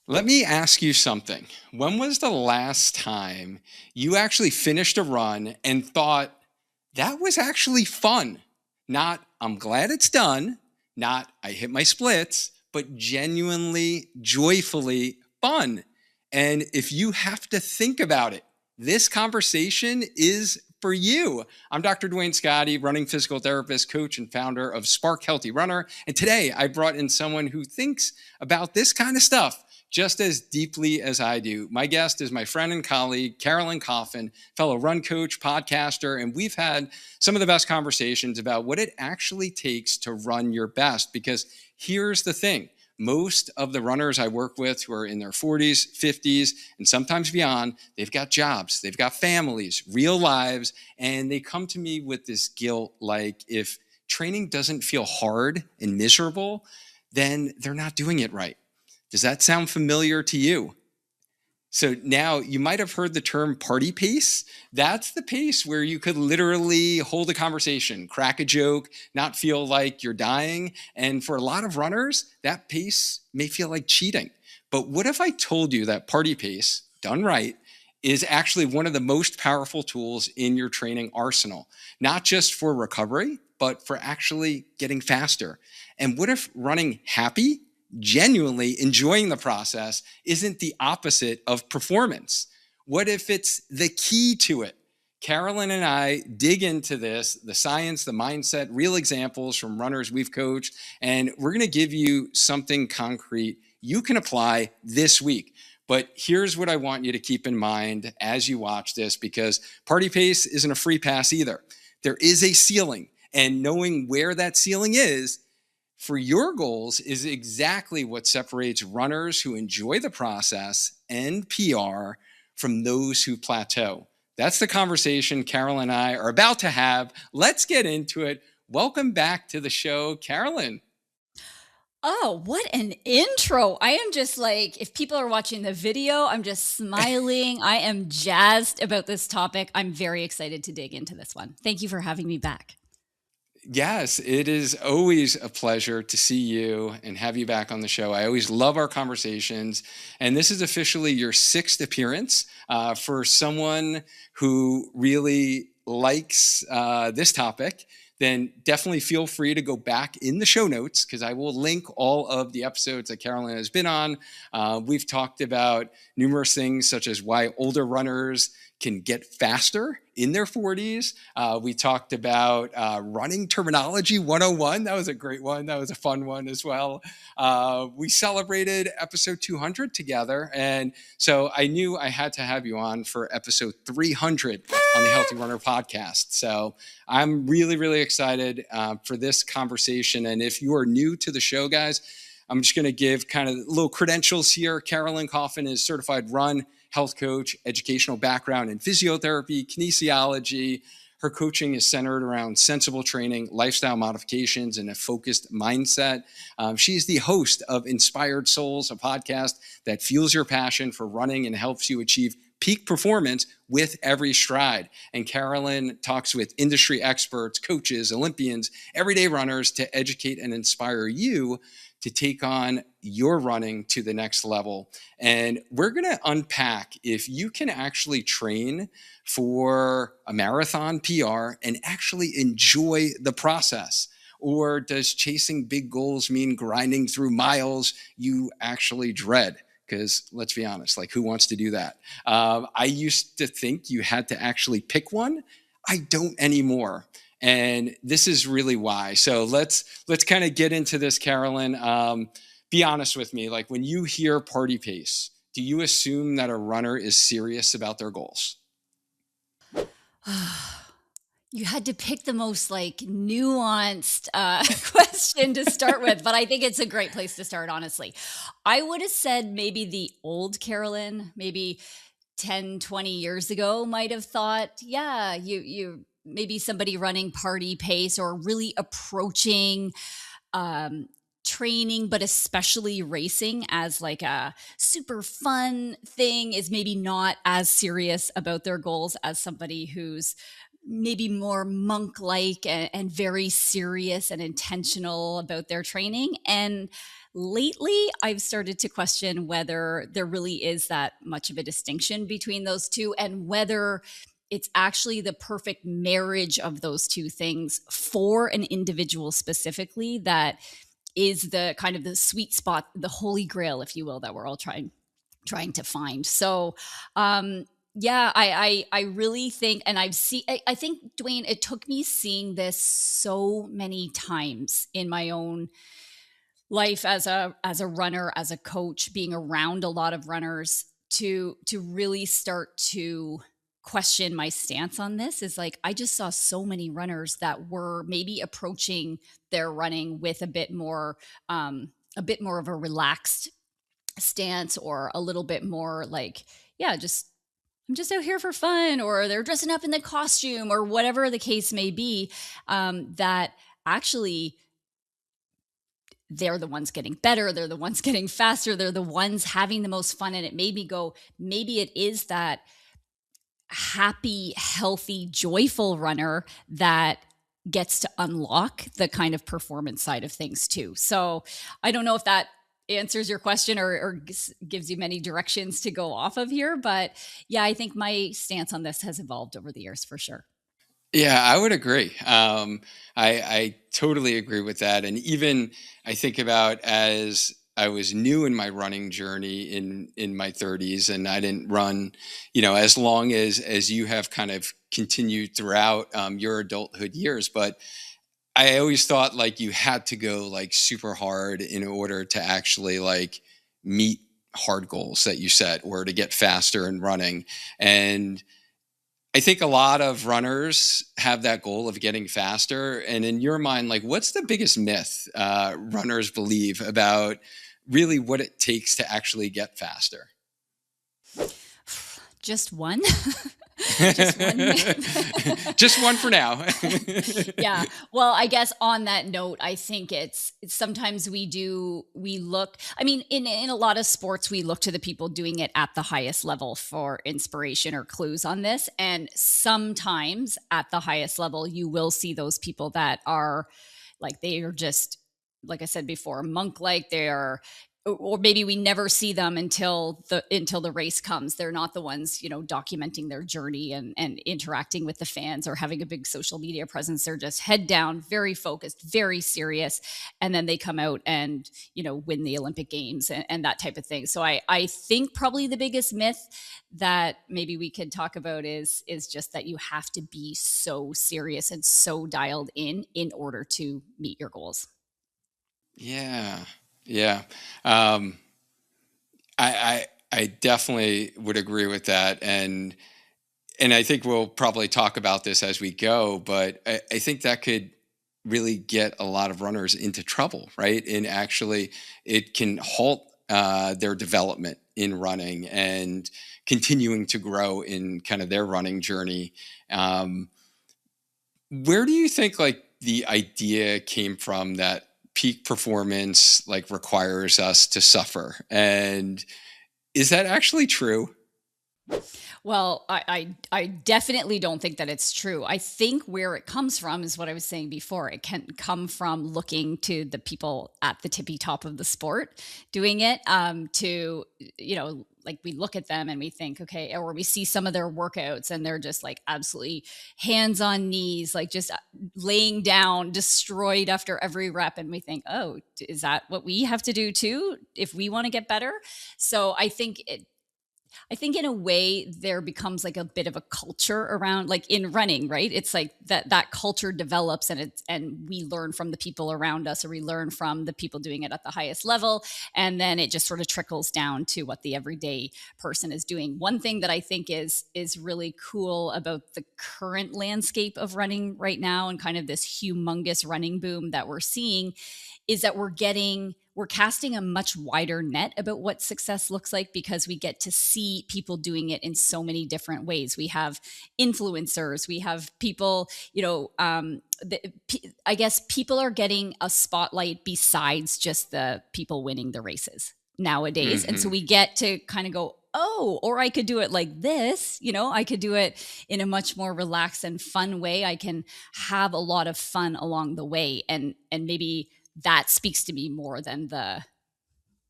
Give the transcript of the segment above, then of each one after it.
Let me ask you something. When was the last time you actually finished a run and thought, that was actually fun? Not, I'm glad it's done, not, I hit my splits, but genuinely, joyfully fun. And if you have to think about it, this conversation is for you. I'm Dr. Duane Scotti, running physical therapist, coach, and founder of Spark Healthy Runner. And today I brought in someone who thinks about this kind of stuff just as deeply as I do. My guest is my friend and colleague, Carolyn Coffin, fellow run coach, podcaster, and we've had some of the best conversations about what it actually takes to run your best. Because here's the thing. Most of the runners I work with who are in their 40s, 50s, and sometimes beyond, they've got jobs, they've got families, real lives, and they come to me with this guilt like if training doesn't feel hard and miserable, then they're not doing it right. Does that sound familiar to you? So now you might have heard the term party pace. That's the pace where you could literally hold a conversation, crack a joke, not feel like you're dying. And for a lot of runners, that pace may feel like cheating. But what if I told you that party pace, done right, is actually one of the most powerful tools in your training arsenal, not just for recovery, but for actually getting faster? And what if running happy, genuinely enjoying the process, isn't the opposite of performance? What if it's the key to it? Carolyn and I dig into this, the science, the mindset, real examples from runners we've coached, and we're going to give you something concrete you can apply this week. But here's what I want you to keep in mind as you watch this, because party pace isn't a free pass either. There is a ceiling, and knowing where that ceiling is for your goals is exactly what separates runners who enjoy the process and PR from those who plateau. That's the conversation Carolyn and I are about to have. Let's get into it. Welcome back to the show, Carolyn. Oh, what an intro. I am just like, if people are watching the video, I'm just smiling. I am jazzed about this topic. I'm very excited to dig into this one. Thank you for having me back. Yes, it is always a pleasure to see you and have you back on the show. I always love our conversations. And this is officially your sixth appearance. For someone who really likes this topic, then definitely feel free to go back in the show notes, because I will link all of the episodes that Carolyn has been on. We've talked about numerous things, such as why older runners can get faster in their 40s. We talked about running terminology 101. That was a great one. That was a fun one as well. We celebrated episode 200 together. And so I knew I had to have you on for episode 300 on the Healthy Runner podcast. So I'm really, really excited for this conversation. And if you are new to the show, guys, I'm just going to give kind of little credentials here. Carolyn Coffin is certified run health coach, educational background in physiotherapy, kinesiology. Her coaching is centered around sensible training, lifestyle modifications, and a focused mindset. She's the host of Inspired Souls, a podcast that fuels your passion for running and helps you achieve peak performance with every stride. And Carolyn talks with industry experts, coaches, Olympians, everyday runners to educate and inspire you to take on your running to the next level. And we're going to unpack if you can actually train for a marathon PR and actually enjoy the process. Or does chasing big goals mean grinding through miles you actually dread? Because let's be honest, like, who wants to do that? I used to think you had to actually pick one. I don't anymore. And this is really why. So let's kind of get into this, Carolyn. Be honest with me. Like, when you hear party pace, do you assume that a runner is serious about their goals? You had to pick the most like nuanced question to start with, but I think it's a great place to start, honestly. I would have said maybe the old Carolyn, maybe 10, 20 years ago might have thought, yeah, you maybe somebody running party pace or really approaching um, training, but especially racing as like a super fun thing is maybe not as serious about their goals as somebody who's maybe more monk-like and very serious and intentional about their training. And lately, I've started to question whether there really is that much of a distinction between those two, and whether it's actually the perfect marriage of those two things for an individual specifically that is the kind of the sweet spot, the holy grail, if you will, that we're all trying to find. So, yeah, I really think, and I think, Duane, it took me seeing this so many times in my own life as a runner, as a coach, being around a lot of runners to really start to question my stance on this. Is like, I just saw so many runners that were maybe approaching their running with a bit more of a relaxed stance, or a little bit more like, yeah, just I'm just out here for fun, or they're dressing up in the costume, or whatever the case may be. That actually they're the ones getting better, they're the ones getting faster, they're the ones having the most fun. And it made me go, maybe it is that happy, healthy, joyful runner that gets to unlock the kind of performance side of things too. So I don't know if that answers your question, or gives you many directions to go off of here. But yeah, I think my stance on this has evolved over the years for sure. Yeah, I would agree. I totally agree with that. And even I think about, as I was new in my running journey in my 30s, and I didn't run, as long as you have kind of continued throughout your adulthood years. But I always thought like you had to go like super hard in order to actually like meet hard goals that you set, or to get faster in running. And I think a lot of runners have that goal of getting faster. And in your mind, like, what's the biggest myth runners believe about really what it takes to actually get faster? Just one. Just one myth. Just one for now. Yeah. Well, I guess on that note, I think it's sometimes we look, I mean, in a lot of sports, we look to the people doing it at the highest level for inspiration or clues on this. And sometimes at the highest level, you will see those people that are like, they are just, like I said before, monk like. They are, or maybe we never see them until the race comes. They're not the ones, documenting their journey and interacting with the fans, or having a big social media presence. They're just head down, very focused, very serious. And then they come out and, win the Olympic Games and that type of thing. So I think probably the biggest myth that maybe we could talk about is just that you have to be so serious and so dialed in order to meet your goals. Yeah. Yeah. Um, I definitely would agree with that. And I think we'll probably talk about this as we go, but I think that could really get a lot of runners into trouble, right? And actually, it can halt their development in running and continuing to grow in kind of their running journey. Um, where do you think like the idea came from that peak performance like requires us to suffer? And is that actually true? Well, I definitely don't think that it's true. I think where it comes from is what I was saying before. It can come from looking to the people at the tippy top of the sport doing it. To like, we look at them and we think, okay, or we see some of their workouts and they're just like absolutely hands on knees, like just laying down, destroyed after every rep, and we think, oh, is that what we have to do too if we want to get better? So I think in a way there becomes like a bit of a culture around, like in running, right? It's like that culture develops, and we learn from the people around us, or we learn from the people doing it at the highest level. And then it just sort of trickles down to what the everyday person is doing. One thing that I think is really cool about the current landscape of running right now, and kind of this humongous running boom that we're seeing, is that we're casting a much wider net about what success looks like, because we get to see people doing it in so many different ways. We have influencers, we have people, I guess people are getting a spotlight besides just the people winning the races nowadays. And so Hmm. we get to kind of go, oh, or I could do it like this, I could do it in a much more relaxed and fun way. I can have a lot of fun along the way. And maybe that speaks to me more than the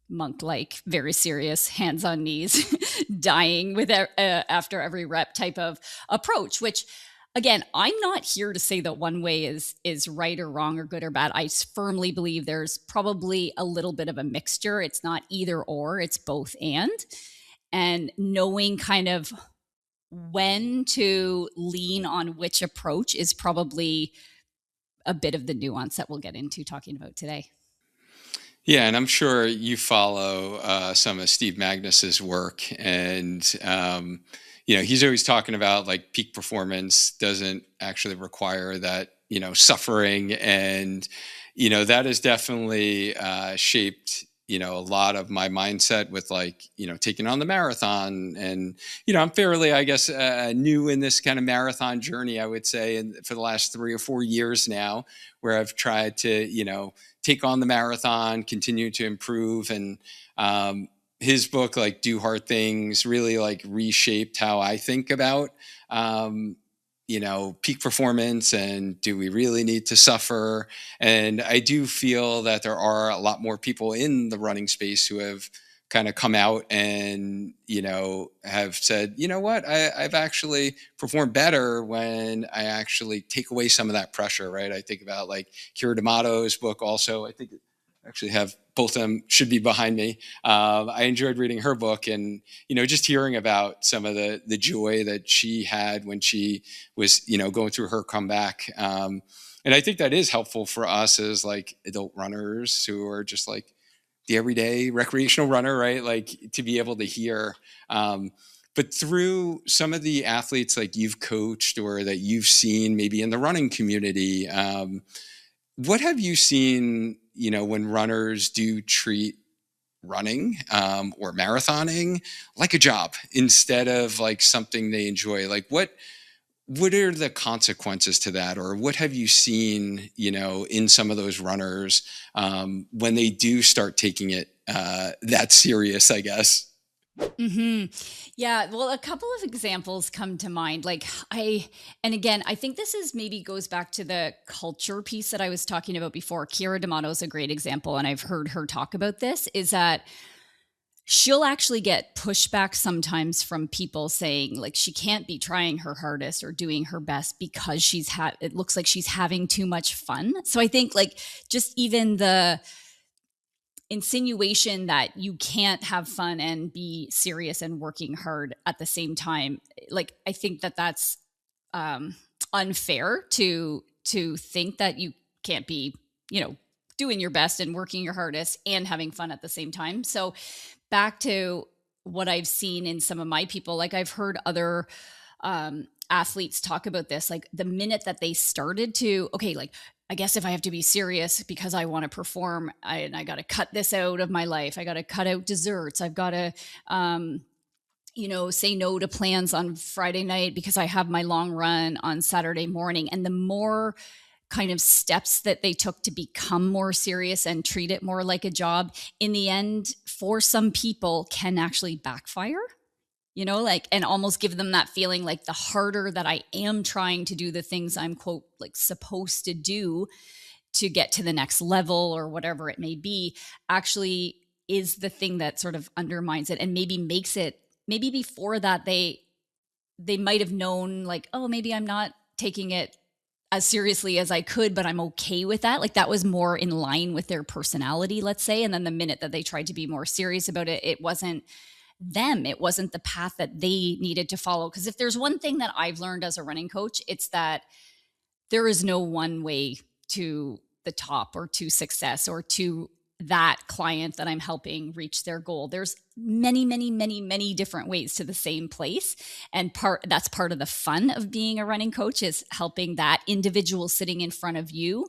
monk like, very serious, hands on knees, dying with after every rep type of approach, which again, I'm not here to say that one way is right or wrong or good or bad. I firmly believe there's probably a little bit of a mixture. It's not either or, it's both and knowing kind of when to lean on which approach is probably a bit of the nuance that we'll get into talking about today. Yeah, and I'm sure you follow some of Steve Magnus's work, and he's always talking about like peak performance doesn't actually require that suffering, and that has definitely shaped a lot of my mindset with like taking on the marathon, and I'm fairly, I guess, new in this kind of marathon journey, I would say, and for the last 3 or 4 years now, where I've tried to take on the marathon, continue to improve. And his book, like Do Hard Things, really like reshaped how I think about, peak performance and do we really need to suffer? And I do feel that there are a lot more people in the running space who have kind of come out and, have said, what, I've actually performed better when I actually take away some of that pressure, right? I think about like Kira D'Amato's book also. I think I actually have both of them should be behind me. I enjoyed reading her book and, just hearing about some of the joy that she had when she was, going through her comeback. And I think that is helpful for us as like adult runners who are just like, the everyday recreational runner, right? Like to be able to hear. But through some of the athletes like you've coached or that you've seen maybe in the running community, what have you seen, when runners do treat running or marathoning like a job instead of like something they enjoy? Like what are the consequences to that, or what have you seen in some of those runners when they do start taking it that serious, I guess? Hmm. Yeah. Well, a couple of examples come to mind. And again, I think this is maybe goes back to the culture piece that I was talking about before. Kira D'Amato is a great example, and I've heard her talk about this, is that she'll actually get pushback sometimes from people saying like she can't be trying her hardest or doing her best because it looks like she's having too much fun. So I think like just even the insinuation that you can't have fun and be serious and working hard at the same time, like I think that that's unfair to think that you can't be doing your best and working your hardest and having fun at the same time. So back to what I've seen in some of my people, like I've heard other athletes talk about this, like the minute that they started to, okay, like I guess if I have to be serious because I want to perform, I got to cut this out of my life. I got to cut out desserts. I've got to, say no to plans on Friday night because I have my long run on Saturday morning. And the more kind of steps that they took to become more serious and treat it more like a job, in the end, for some people can actually backfire, and almost give them that feeling like the harder that I am trying to do the things I'm quote, like supposed to do to get to the next level or whatever it may be, actually is the thing that sort of undermines it and maybe makes it, maybe before that they might have known like, oh, maybe I'm not taking it as seriously as I could, but I'm okay with that. Like that was more in line with their personality, let's say. And then the minute that they tried to be more serious about it, it wasn't them. It wasn't the path that they needed to follow. Because if there's one thing that I've learned as a running coach, it's that there is no one way to the top or to success or to that client that I'm helping reach their goal. There's many, many, many, many different ways to the same place. And that's part of the fun of being a running coach, is helping that individual sitting in front of you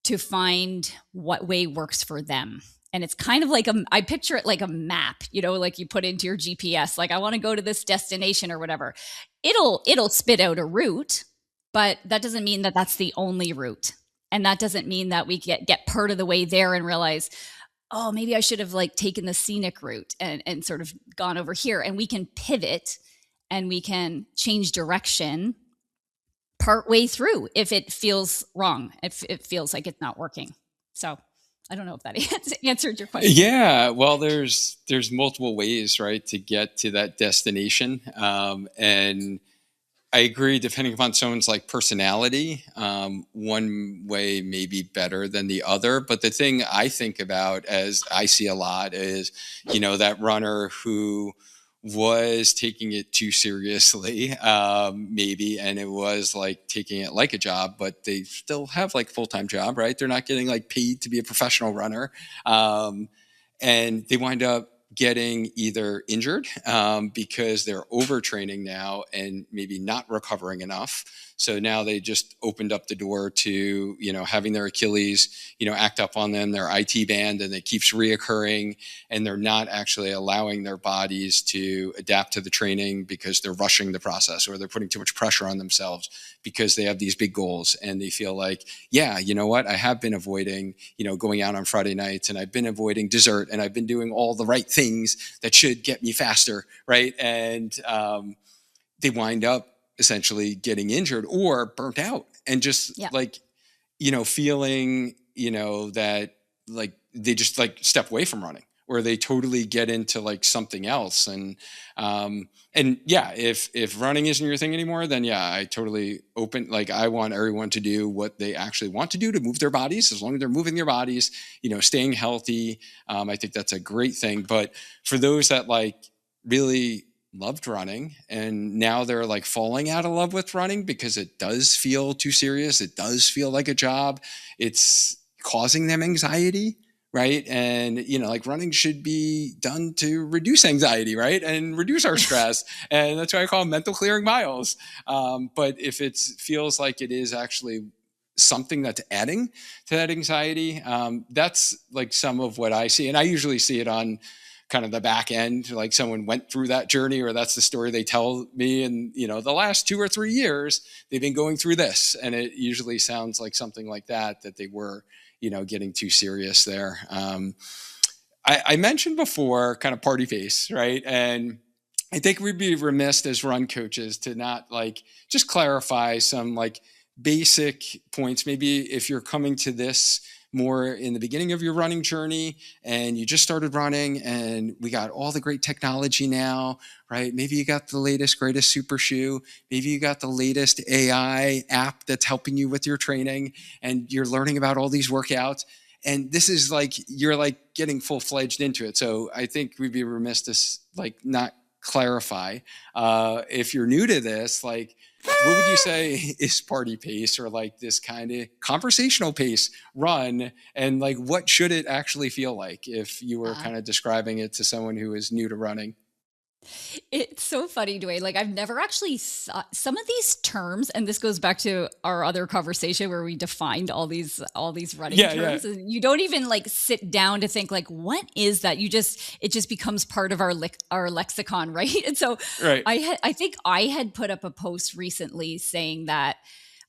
to find what way works for them. And it's kind of like I picture it like a map, like you put into your GPS, like I want to go to this destination or whatever. It'll spit out a route, but that doesn't mean that that's the only route. And that doesn't mean that we get part of the way there and realize, oh, maybe I should have like taken the scenic route and sort of gone over here. And we can pivot and we can change direction partway through if it feels wrong, if it feels like it's not working. So I don't know if that answered your question. Yeah, well, there's multiple ways, right, to get to that destination, and I agree. Depending upon someone's like personality, one way may be better than the other. But the thing I think about, as I see a lot, is that runner who was taking it too seriously, maybe, and it was like taking it like a job, but they still have like full-time job, right? They're not getting like paid to be a professional runner, and they wind up getting either injured because they're overtraining now and maybe not recovering enough. So now they just opened up the door to, having their Achilles, act up on them, their IT band, and it keeps reoccurring. And they're not actually allowing their bodies to adapt to the training because they're rushing the process, or they're putting too much pressure on themselves because they have these big goals and they feel like, yeah, you know what? I have been avoiding, going out on Friday nights, and I've been avoiding dessert, and I've been doing all the right things that should get me faster, right? And they wind up essentially getting injured or burnt out, and just Yeah. like, feeling, that like they just like step away from running, or they totally get into like something else. And yeah, if running isn't your thing anymore, then yeah, I totally like I want everyone to do what they actually want to do, to move their bodies, as long as they're moving their bodies, staying healthy. I think that's a great thing. But for those that like really loved running and now they're like falling out of love with running because it does feel too serious, it does feel like a job, it's causing them anxiety, right? And like running should be done to reduce anxiety, right, and reduce our stress. And that's why I call them mental clearing miles. But if it feels like it is actually something that's adding to that anxiety, that's like some of what I see. And I usually see it on kind of the back end, like someone went through that journey, or that's the story they tell me. And the last 2 or 3 years they've been going through this, and it usually sounds like something like that they were getting too serious there. I mentioned before kind of party face, right? And I think we'd be remiss as run coaches to not like just clarify some like basic points. Maybe if you're coming to this more in the beginning of your running journey and you just started running, and we got all the great technology now, right? Maybe you got the latest, greatest super shoe. Maybe you got the latest AI app that's helping you with your training, and you're learning about all these workouts. And this is like, you're like getting full-fledged into it. So I think we'd be remiss to like not clarify, if you're new to this, like, what would you say is party pace, or like this kind of conversational pace run? And like, what should it actually feel like if you were kind of describing it to someone who is new to running? It's so funny, Duane. Like I've never actually thought some of these terms, and this goes back to our other conversation where we defined all these running Yeah, yeah. terms, and you don't even like sit down to think like, what is that? It just becomes part of our lexicon, right? And so Right. I think I had put up a post recently saying that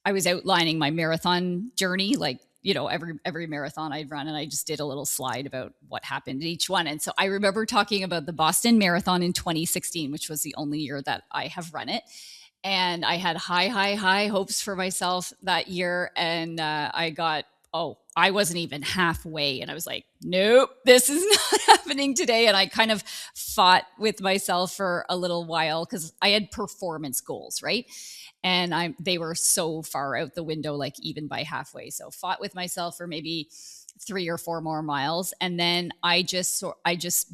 I was outlining my marathon journey, like every marathon I'd run, and I just did a little slide about what happened in each one. And so I remember talking about the Boston Marathon in 2016, which was the only year that I have run it. And I had high hopes for myself that year, and I wasn't even halfway, and I was like, nope, this is not happening today. And I kind of fought with myself for a little while because I had performance goals, right? And they were so far out the window, like even by halfway. So fought with myself for maybe 3 or 4 more miles, and then I just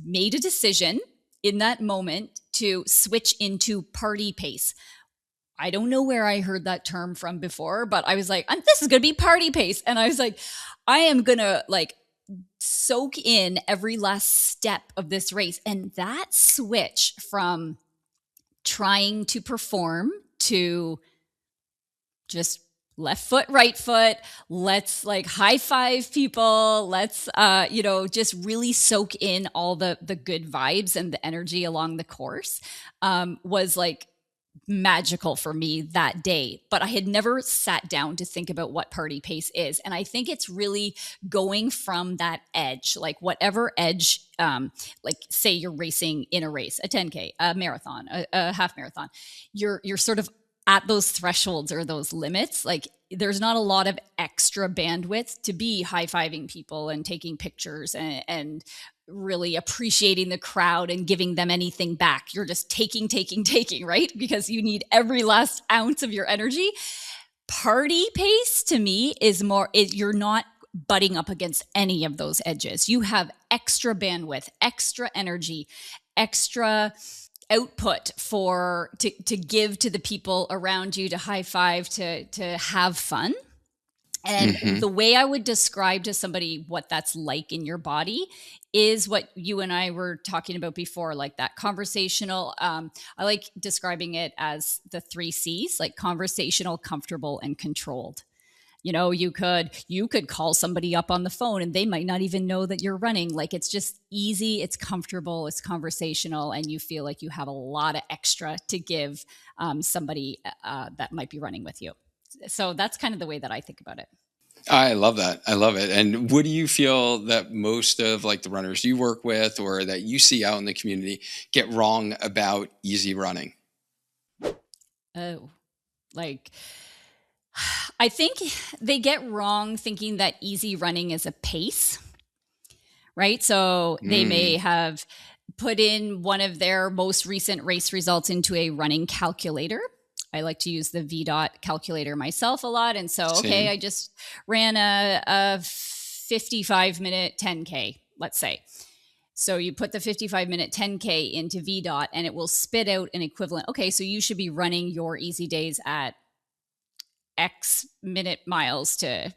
made a decision in that moment to switch into party pace. I don't know where I heard that term from before, but I was like, this is going to be party pace. And I was like, I am going to like soak in every last step of this race. And that switch from trying to perform to just left foot, right foot, let's like high five people, let's just really soak in all the good vibes and the energy along the course, was like magical for me that day, but I had never sat down to think about what party pace is. And I think it's really going from that edge, like whatever edge, like say you're racing in a race, a 10K, a marathon, a half marathon, you're sort of at those thresholds or those limits. Like there's not a lot of extra bandwidth to be high-fiving people and taking pictures and really appreciating the crowd and giving them anything back. You're just taking, right? Because you need every last ounce of your energy. Party pace to me is you're not butting up against any of those edges. You have extra bandwidth, extra energy, extra output to give to the people around you, to high five, to have fun. And the way I would describe to somebody what that's like in your body is what you and I were talking about before, like that conversational. I like describing it as the 3 C's, like conversational, comfortable, and controlled. You could call somebody up on the phone and they might not even know that you're running. Like it's just easy, it's comfortable, it's conversational, and you feel like you have a lot of extra to give somebody that might be running with you. So that's kind of the way that I think about it. I love that. I love it. And what do you feel that most of like the runners you work with or that you see out in the community get wrong about easy running? Oh, like I think they get wrong thinking that easy running is a pace, right? So they may have put in one of their most recent race results into a running calculator. I like to use the VDOT calculator myself a lot. And so, okay, I just ran a 55-minute 10K, let's say. So you put the 55-minute 10K into VDOT and it will spit out an equivalent. Okay, so you should be running your easy days at X minute miles to,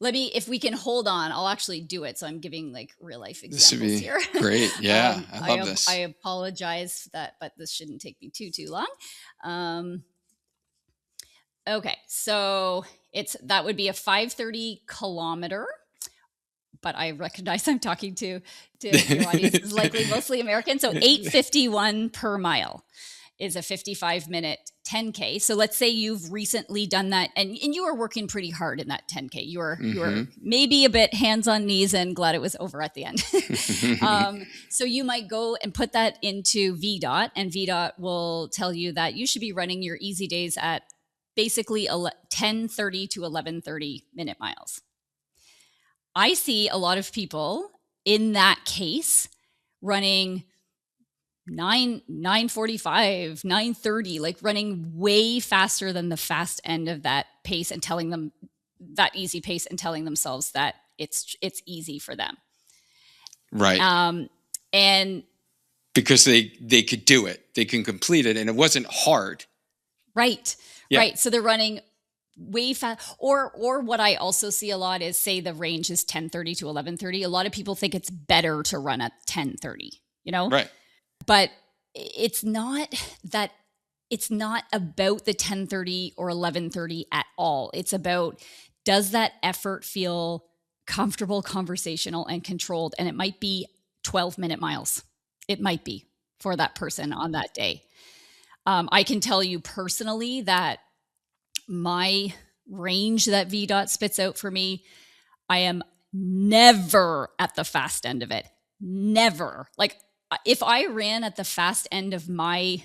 if we can hold on, I'll actually do it. So I'm giving like real life examples here. Great. Yeah. I love this. I apologize for that, but this shouldn't take me too long. Okay. So that would be a 530 kilometer, but I recognize I'm talking to your audience is likely mostly American. So 851 per mile is a 55-minute 10K. So let's say you've recently done that and you were working pretty hard in that 10K. You were maybe a bit hands on knees and glad it was over at the end. So you might go and put that into VDOT, and VDOT will tell you that you should be running your easy days at basically 10:30 to 11:30 minute miles. I see a lot of people in that case running 9:45, 9:30, like running way faster than the fast end of that pace and telling them that easy pace and telling themselves that it's easy for them. Right. And because they could do it, they can complete it and it wasn't hard. Right. Yeah. Right. So they're running way fast. Or what I also see a lot is, say the range is 10:30 to 11:30. A lot of people think it's better to run at 10:30, Right. But it's not about the 10:30 or 11:30 at all. It's about, does that effort feel comfortable, conversational, and controlled? And it might be 12-minute miles. It might be for that person on that day. I can tell you personally that my range that VDOT spits out for me, I am never at the fast end of it. Never. Like, if I ran at the fast end of my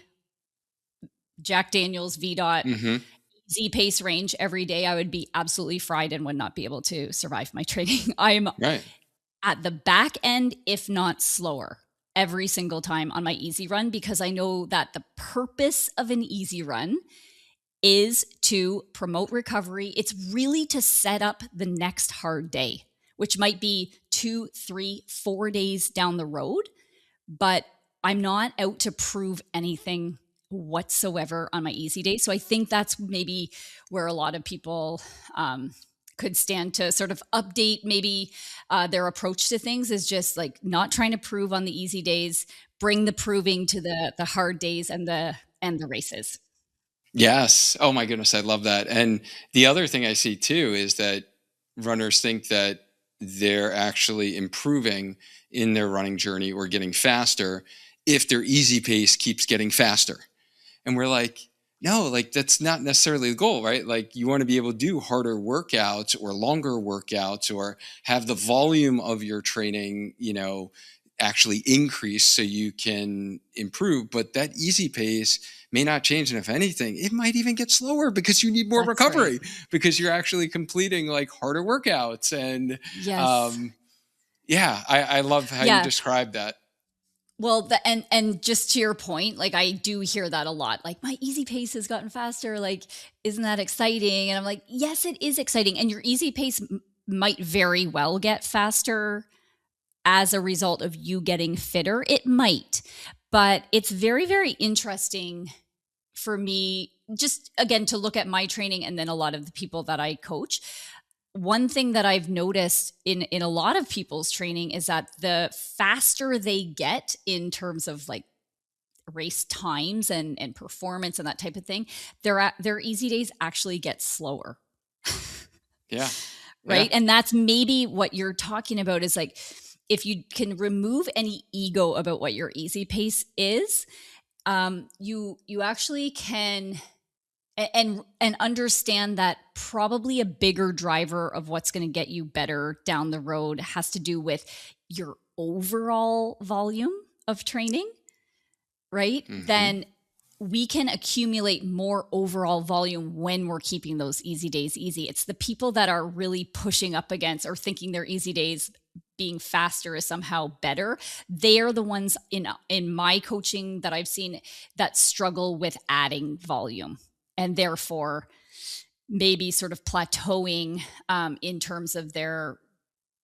Jack Daniels VDOT easy pace range every day, I would be absolutely fried and would not be able to survive my training. I'm at the back end, if not slower, every single time on my easy run, because I know that the purpose of an easy run is to promote recovery. It's really to set up the next hard day, which might be 2, 3, 4 days down the road. But I'm not out to prove anything whatsoever on my easy day. So I think that's maybe where a lot of people could stand to sort of update maybe their approach to things, is just like not trying to prove on the easy days, bring the proving to the hard days and the races. Yes. Oh my goodness. I love that. And the other thing I see too is that runners think that they're actually improving in their running journey or getting faster if their easy pace keeps getting faster. And we're like, no, like that's not necessarily the goal, right? Like you want to be able to do harder workouts or longer workouts or have the volume of your training, actually increase so you can improve. But that easy pace may not change. And if anything, it might even get slower because you need more That's right. recovery because you're actually completing like harder workouts. And Yes. yeah, I love how you Yeah. describe that. Well, and just to your point, like I do hear that a lot. Like my easy pace has gotten faster. Like, isn't that exciting? And I'm like, yes, it is exciting. And your easy pace might very well get faster as a result of you getting fitter. It might, but it's very, very interesting for me, just again, to look at my training and then a lot of the people that I coach. One thing that I've noticed in a lot of people's training is that the faster they get in terms of like race times and performance and that type of thing, their easy days actually get slower. Yeah. Right. Yeah. And that's maybe what you're talking about is like, if you can remove any ego about what your easy pace is, you actually can and understand that probably a bigger driver of what's going to get you better down the road has to do with your overall volume of training, right? Then we can accumulate more overall volume when we're keeping those easy days easy. It's the people that are really pushing up against or thinking their easy days being faster is somehow better. They're the ones in my coaching that I've seen that struggle with adding volume and therefore maybe sort of plateauing in terms of their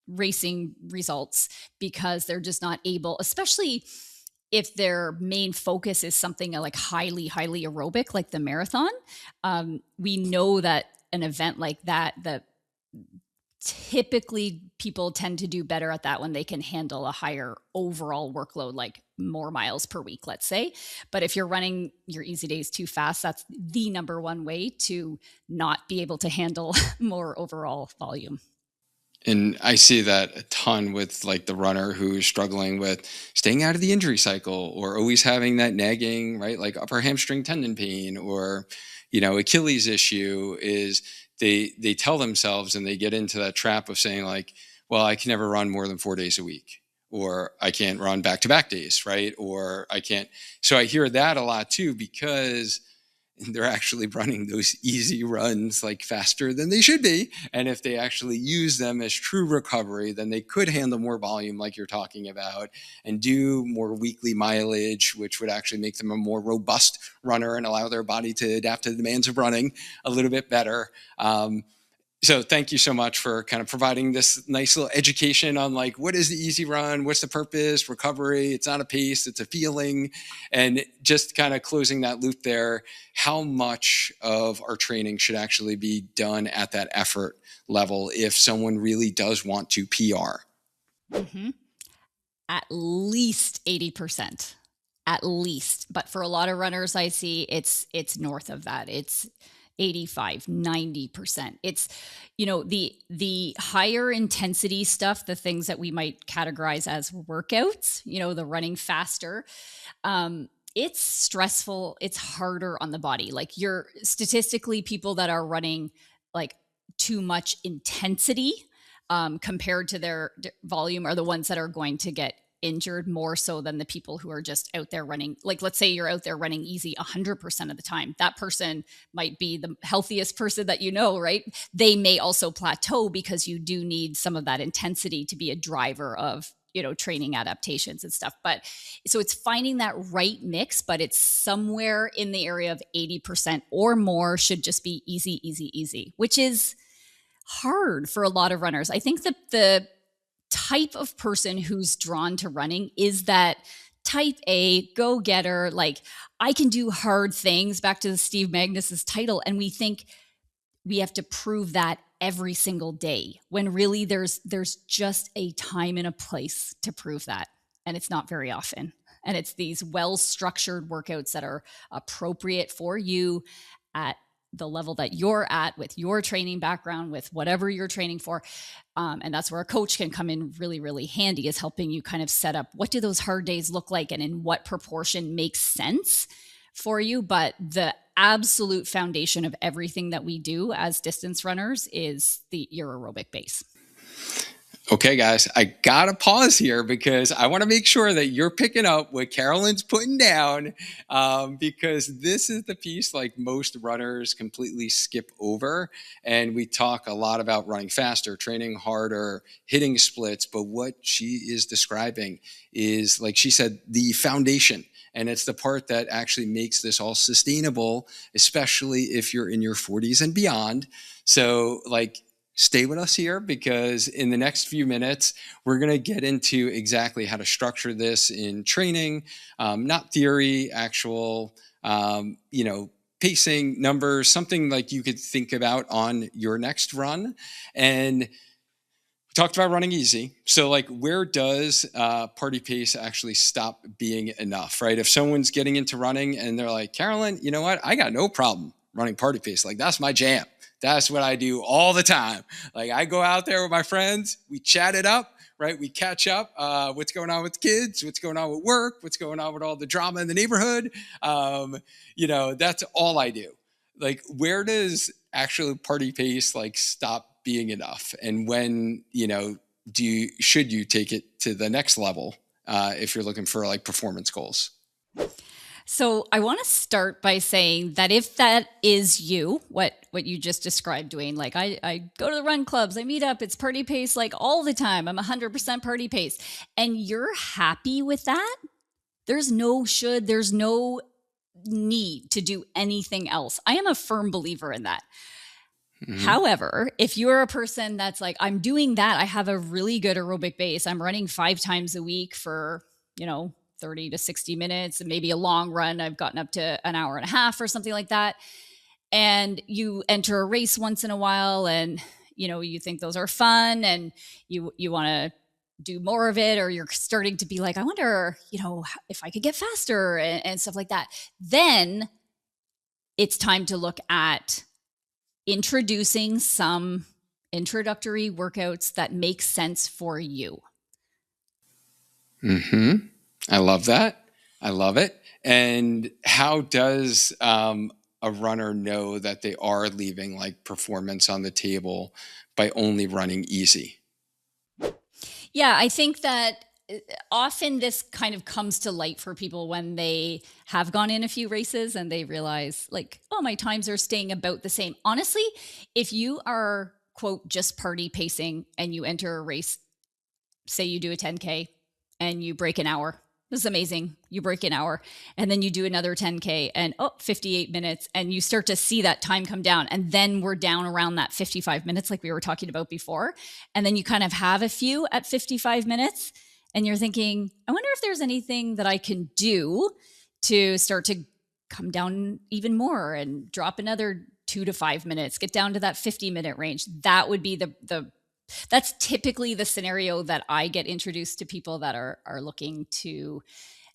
racing results because they're just not able, especially if their main focus is something like highly aerobic, like the marathon. We know that an event like that typically people tend to do better at that when they can handle a higher overall workload, like more miles per week, let's say. But if you're running your easy days too fast, that's the number one way to not be able to handle more overall volume. And I see that a ton with like the runner who's struggling with staying out of the injury cycle or always having that nagging, right? Like upper hamstring tendon pain or, Achilles issue is they tell themselves and they get into that trap of saying like, well, I can never run more than 4 days a week, or I can't run back-to-back days, right? Or I can't. So I hear that a lot too, because they're actually running those easy runs like faster than they should be. And if they actually use them as true recovery, then they could handle more volume like you're talking about and do more weekly mileage, which would actually make them a more robust runner and allow their body to adapt to the demands of running a little bit better. So thank you so much for kind of providing this nice little education on like, what is the easy run? What's the purpose? Recovery. It's not a pace, it's a feeling. And just kind of closing that loop there, how much of our training should actually be done at that effort level if someone really does want to PR? Mm-hmm. At least 80%. At least. But for a lot of runners I see, it's north of that. It's 85, 90%. It's, the higher intensity stuff, the things that we might categorize as workouts, the running faster. It's stressful. It's harder on the body. Like you're statistically, people that are running like too much intensity compared to their volume are the ones that are going to get injured more so than the people who are just out there running. Like, let's say you're out there running easy 100% of the time. That person might be the healthiest person that right? They may also plateau because you do need some of that intensity to be a driver of, training adaptations and stuff. But so it's finding that right mix, but it's somewhere in the area of 80% or more should just be easy, which is hard for a lot of runners. I think that the type of person who's drawn to running is that type A go-getter, like I can do hard things, back to the Steve Magnus's title, and we think we have to prove that every single day when really there's just a time and a place to prove that, and it's not very often. And it's these well-structured workouts that are appropriate for you at the level that you're at with your training background, with whatever you're training for. And that's where a coach can come in really, really handy, is helping you kind of set up what do those hard days look like and in what proportion makes sense for you, but the absolute foundation of everything that we do as distance runners is your aerobic base. Okay, guys, I gotta pause here because I want to make sure that you're picking up what Carolyn's putting down, because this is the piece like most runners completely skip over. And we talk a lot about running faster, training harder, hitting splits. But what she is describing is, like she said, the foundation. And it's the part that actually makes this all sustainable, especially if you're in your 40s and beyond. So, like, stay with us here because in the next few minutes, we're going to get into exactly how to structure this in training, not theory, actual, pacing numbers, something like you could think about on your next run. And we talked about running easy. So like, where does party pace actually stop being enough, right? If someone's getting into running and they're like, Carolyn, you know what? I got no problem running party pace. Like, that's my jam. That's what I do all the time. Like, I go out there with my friends, we chat it up, right? We catch up, what's going on with kids, what's going on with work, what's going on with all the drama in the neighborhood. That's all I do. Like, where does actual party pace like stop being enough? And when, should you take it to the next level if you're looking for like performance goals? So I want to start by saying that if that is you, what you just described, Duane, like I go to the run clubs, I meet up, it's party pace like all the time. I'm 100% party pace. And you're happy with that? There's no need to do anything else. I am a firm believer in that. Mm-hmm. However, if you're a person that's like, I'm doing that, I have a really good aerobic base, I'm running 5 times a week for, 30 to 60 minutes, and maybe a long run, I've gotten up to an hour and a half or something like that. And you enter a race once in a while and, you think those are fun and you want to do more of it, or you're starting to be like, I wonder, if I could get faster and stuff like that. Then it's time to look at introducing some introductory workouts that make sense for you. Mm-hmm. I love that. I love it. And how does a runner know that they are leaving like performance on the table by only running easy? Yeah, I think that often this kind of comes to light for people when they have gone in a few races and they realize like, oh, my times are staying about the same. Honestly, if you are, quote, just party pacing and you enter a race, say you do a 10K and you break an hour. This is amazing. You break an hour and then you do another 10K and 58 minutes, and you start to see that time come down. And then we're down around that 55 minutes like we were talking about before. And then you kind of have a few at 55 minutes and you're thinking, I wonder if there's anything that I can do to start to come down even more and drop another 2 to 5 minutes, get down to that 50-minute range. That would be that's typically the scenario that I get introduced to people that are looking to,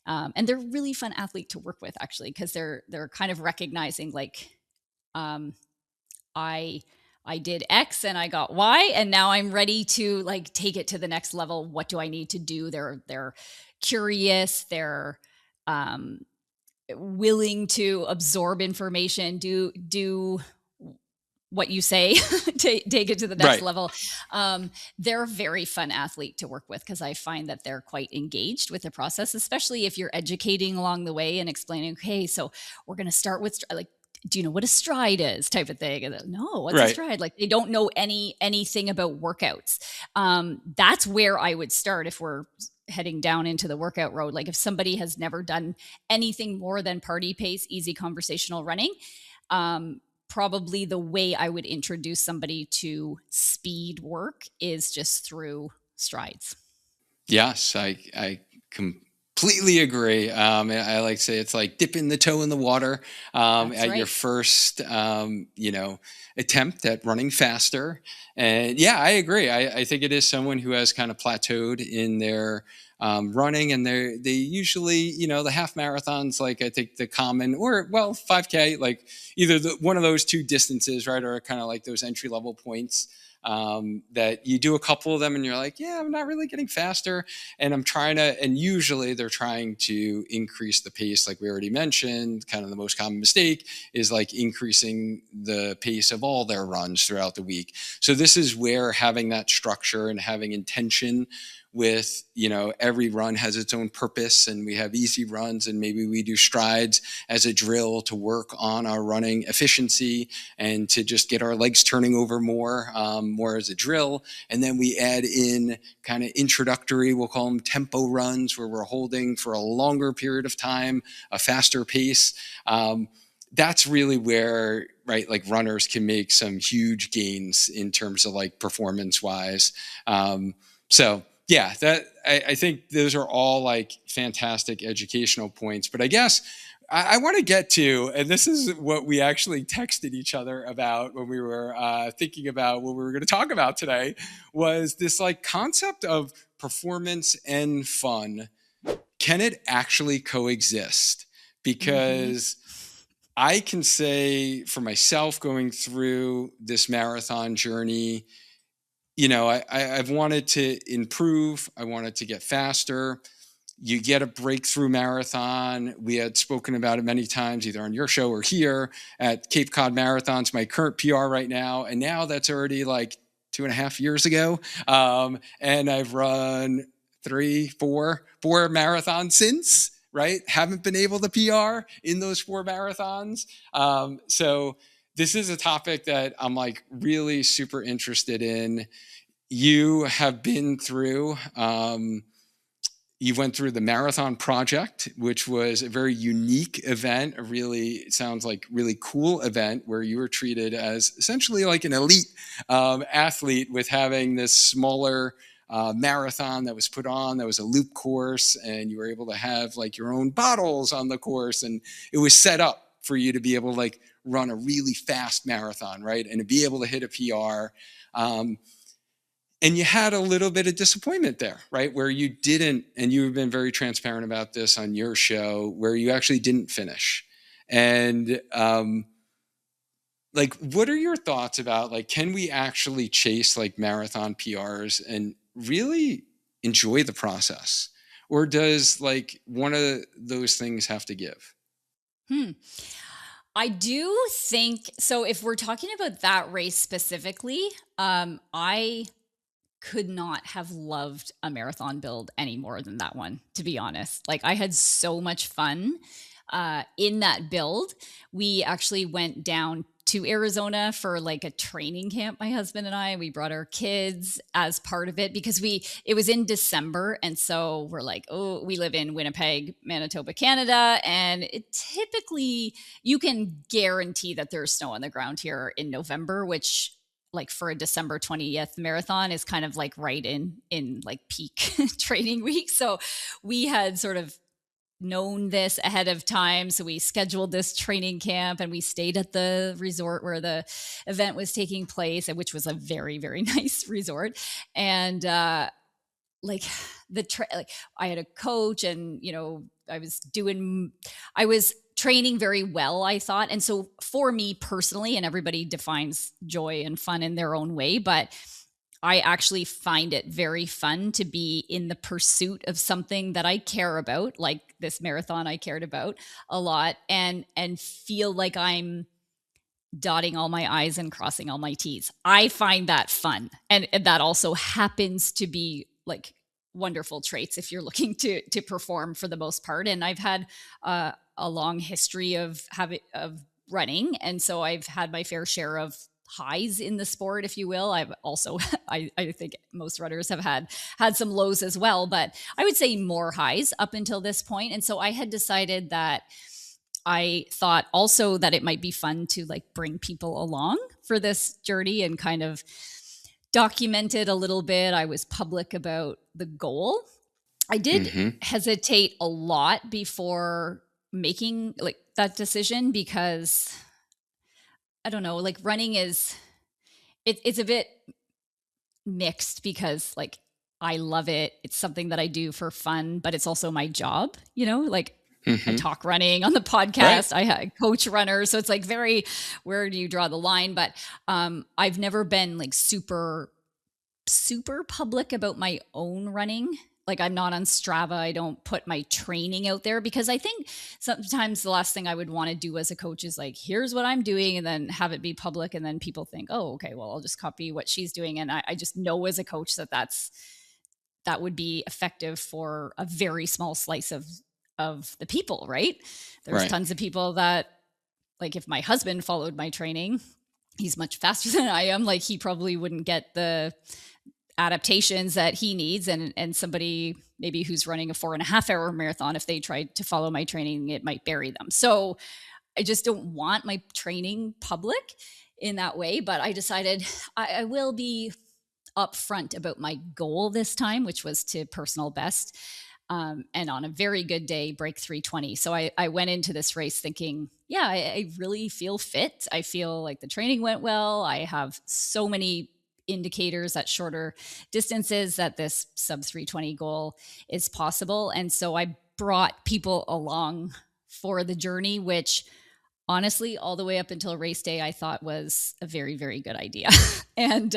and they're really fun athlete to work with actually, because they're kind of recognizing like, I did X and I got Y, and now I'm ready to like take it to the next level. What do I need to do? They're curious. They're willing to absorb information. Do what you say to take it to the next level. They're a very fun athlete to work with because I find that they're quite engaged with the process, especially if you're educating along the way and explaining, okay, so we're going to start with like, do you know what a stride is type of thing? And no, what's a stride? Like they don't know anything about workouts. That's where I would start if we're heading down into the workout road. Like if somebody has never done anything more than party pace, easy conversational running, probably the way I would introduce somebody to speed work is just through strides. Yes, I completely agree. I like to say it's like dipping the toe in the water at your first, attempt at running faster. And yeah, I agree. I think it is someone who has kind of plateaued in their running, and they usually, the half marathons, like I think the common, 5K, like either one of those two distances, right, are kind of like those entry level points. that you do a couple of them and you're like, yeah, I'm not really getting faster. And I'm trying to, and usually they're trying to increase the pace, like we already mentioned. Kind of the most common mistake is like increasing the pace of all their runs throughout the week. So this is where having that structure and having intention with, every run has its own purpose, and we have easy runs, and maybe we do strides as a drill to work on our running efficiency and to just get our legs turning over more as a drill. And then we add in kind of introductory, we'll call them tempo runs, where we're holding for a longer period of time, a faster pace. That's really where, right, like runners can make some huge gains in terms of like performance wise. So yeah, I think those are all like fantastic educational points. But I guess I want to get to, and this is what we actually texted each other about when we were thinking about what we were going to talk about today, was this like concept of performance and fun. Can it actually coexist? Mm-hmm. Because I can say for myself, going through this marathon journey, I've wanted to improve. I wanted to get faster. You get a breakthrough marathon. We had spoken about it many times, either on your show or here at Cape Cod Marathons, my current PR right now. And now that's already like 2.5 years ago. And I've run four marathons since, right? Haven't been able to PR in those 4 marathons. So this is a topic that I'm like really super interested in. You have been through, you went through the Marathon Project, which was a very unique event, a really, it sounds like really cool event where you were treated as essentially like an elite athlete, with having this smaller marathon that was put on, that was a loop course, and you were able to have like your own bottles on the course, and it was set up for you to be able to like run a really fast marathon, right? And to be able to hit a PR. And you had a little bit of disappointment there, right? Where you didn't, and you've been very transparent about this on your show, where you actually didn't finish. And like, what are your thoughts about like, can we actually chase like marathon PRs and really enjoy the process? Or does like one of those things have to give? Hmm. I do think so. If we're talking about that race specifically, I could not have loved a marathon build any more than that one, to be honest. Like, I had so much fun in that build. We actually went down to Arizona for like a training camp, my husband and I. We brought our kids as part of it because it was in December. And so we're like, oh, we live in Winnipeg, Manitoba, Canada. And it typically, you can guarantee that there's snow on the ground here in November, which, like, for a December 20th marathon is kind of like right in like peak training week. So we had sort of known this ahead of time. So we scheduled this training camp and we stayed at the resort where the event was taking place, which was a very, very nice resort. And like like I had a coach, and I was training very well, I thought. And so for me personally, and everybody defines joy and fun in their own way, but I actually find it very fun to be in the pursuit of something that I care about, like this marathon I cared about a lot, and feel like I'm dotting all my I's and crossing all my T's. I find that fun. And that also happens to be like wonderful traits if you're looking to perform for the most part. And I've had a long history of running. And so I've had my fair share of highs in the sport, if you will. I've also, I think most runners have had some lows as well, but I would say more highs up until this point. And so I had decided that I thought also that it might be fun to like bring people along for this journey and kind of document it a little bit. I was public about the goal. I did hesitate a lot before making like that decision because I don't know, like running it's a bit mixed because like I love it. It's something that I do for fun, but it's also my job, like I Hmm. talk running on the Right. podcast. I coach runners. So it's like very, where do you draw the line? But I've never been like super public about my own running. Like I'm not on Strava. I don't put my training out there because I think sometimes the last thing I would want to do as a coach is like, here's what I'm doing and then have it be public. And then people think, oh, okay, well, I'll just copy what she's doing. And I just know as a coach that would be effective for a very small slice of the people, right? There's Right. tons of people that, like, if my husband followed my training, he's much faster than I am. Like he probably wouldn't get the adaptations that he needs, and somebody maybe who's running a 4.5 hour marathon, if they tried to follow my training, it might bury them. So I just don't want my training public in that way. But I decided I will be upfront about my goal this time, which was to personal best. And on a very good day, break 320. So I went into this race thinking, yeah, I really feel fit. I feel like the training went well. I have so many indicators at shorter distances that this sub 320 goal is possible. And so I brought people along for the journey, which honestly, all the way up until race day, I thought was a very, very good idea. And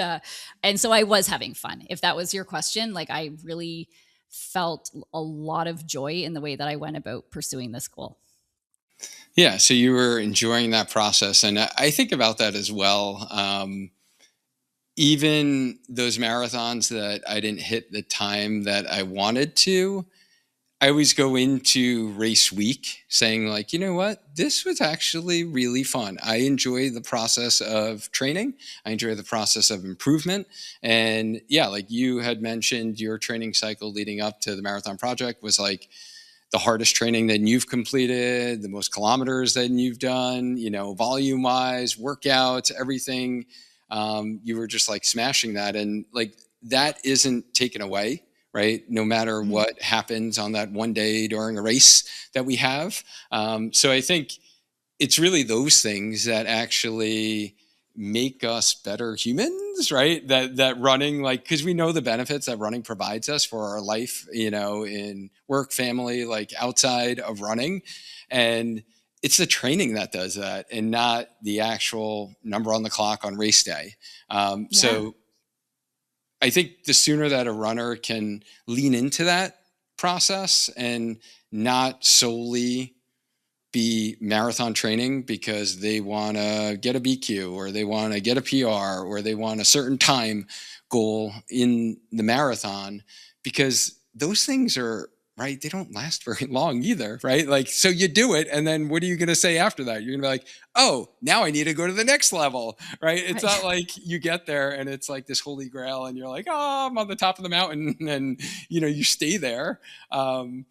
so I was having fun. If that was your question, like I really felt a lot of joy in the way that I went about pursuing this goal. Yeah. So you were enjoying that process. And I think about that as well. Even those marathons that I didn't hit the time that I wanted to, I always go into race week saying, like, you know what? This was actually really fun. I enjoy the process of training. I enjoy the process of improvement. And yeah, like you had mentioned, your training cycle leading up to the marathon project was like the hardest training that you've completed, the most kilometers that you've done, volume wise, workouts, everything. You were just like smashing that. And like that isn't taken away, right? No matter Mhm. what happens on that one day during a race that we have. So I think it's really those things that actually make us better humans, right? That running, like, because we know the benefits that running provides us for our life, in work, family, like outside of running. And it's the training that does that and not the actual number on the clock on race day. Yeah. So I think the sooner that a runner can lean into that process and not solely be marathon training because they want to get a BQ or they want to get a PR or they want a certain time goal in the marathon, because those things are right. They don't last very long either, right? Like, so you do it. And then what are you going to say after that? You're going to be like, oh, now I need to go to the next level, right? It's Right. not like you get there and it's like this holy grail and you're like, oh, I'm on the top of the mountain and, you stay there. Um,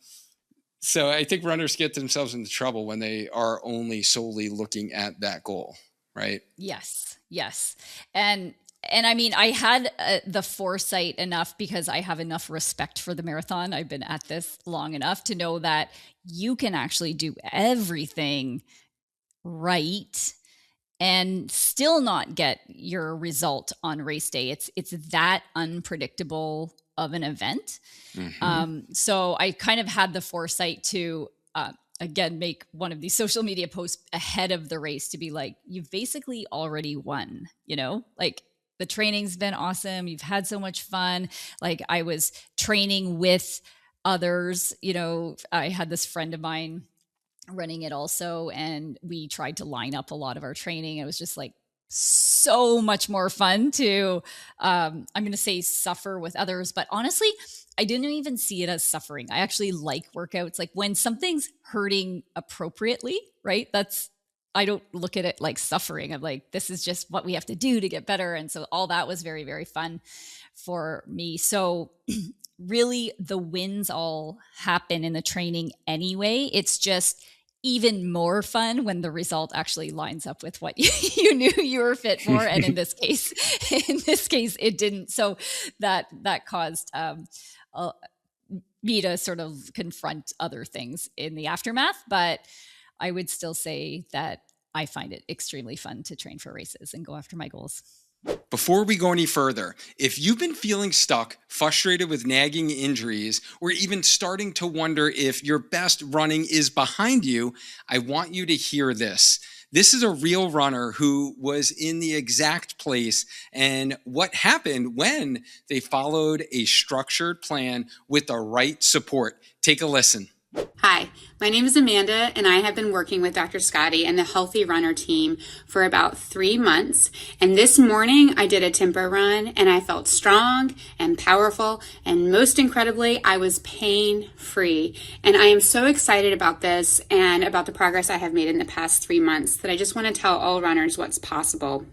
so I think runners get themselves into trouble when they are only solely looking at that goal, right? Yes. Yes. And I mean, I had the foresight enough because I have enough respect for the marathon. I've been at this long enough to know that you can actually do everything right and still not get your result on race day. It's that unpredictable of an event. Hmm. So I kind of had the foresight to again make one of these social media posts ahead of the race to be like, you've basically already won. Like the training's been awesome. You've had so much fun. Like I was training with others. I had this friend of mine running it also, and we tried to line up a lot of our training. It was just like so much more fun to I'm going to say suffer with others, but honestly I didn't even see it as suffering. I actually like workouts, like when something's hurting appropriately, right? I don't look at it like suffering. I'm like, this is just what we have to do to get better. And so all that was very, very fun for me. So really the wins all happen in the training anyway. It's just even more fun when the result actually lines up with what you knew you were fit for. And in this case, it didn't. So that caused uh, me to sort of confront other things in the aftermath. But I would still say that I find it extremely fun to train for races and go after my goals. Before we go any further, if you've been feeling stuck, frustrated with nagging injuries, or even starting to wonder if your best running is behind you, I want you to hear this. This is a real runner who was in the exact place and what happened when they followed a structured plan with the right support. Take a listen. Hi, my name is Amanda, and I have been working with Dr. Scotti and the Healthy Runner team for about 3 months. And this morning I did a tempo run and I felt strong and powerful, and most incredibly, I was pain-free. And I am so excited about this and about the progress I have made in the past 3 months that I just want to tell all runners what's possible.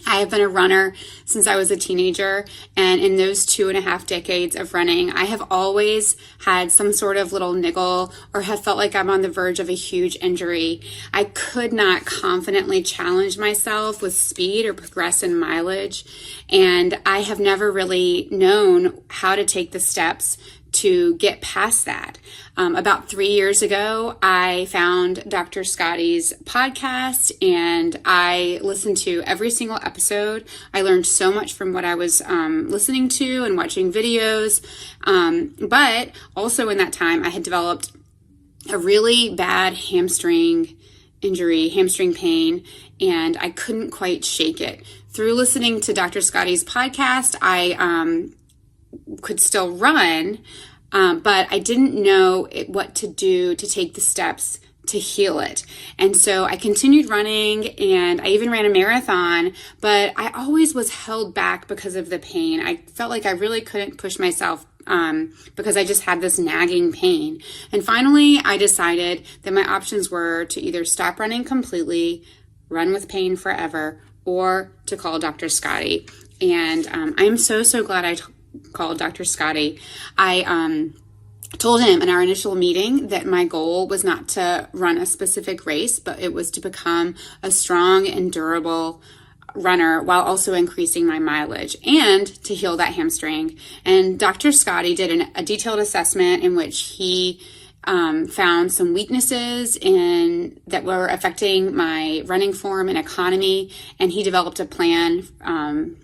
I have been a runner since I was a teenager, and in those 2.5 decades of running, I have always had some sort of little niggle or have felt like I'm on the verge of a huge injury. I could not confidently challenge myself with speed or progress in mileage, and I have never really known how to take the steps to get past that. About 3 years ago, I found Dr. Scotti's podcast and I listened to every single episode. I learned so much from what I was listening to and watching videos. But also in that time, I had developed a really bad hamstring injury, hamstring pain, and I couldn't quite shake it. Through listening to Dr. Scotti's podcast, I could still run, but I didn't know what to do to take the steps to heal it. And so I continued running, and I even ran a marathon, but I always was held back because of the pain. I felt like I really couldn't push myself because I just had this nagging pain. And finally, I decided that my options were to either stop running completely, run with pain forever, or to call Dr. Scotti. And I'm so glad I called Dr. Scotti. I told him in our initial meeting that my goal was not to run a specific race, but it was to become a strong and durable runner while also increasing my mileage and to heal that hamstring. And Dr. Scotti did a detailed assessment in which he found some weaknesses that were affecting my running form and economy, and he developed a plan,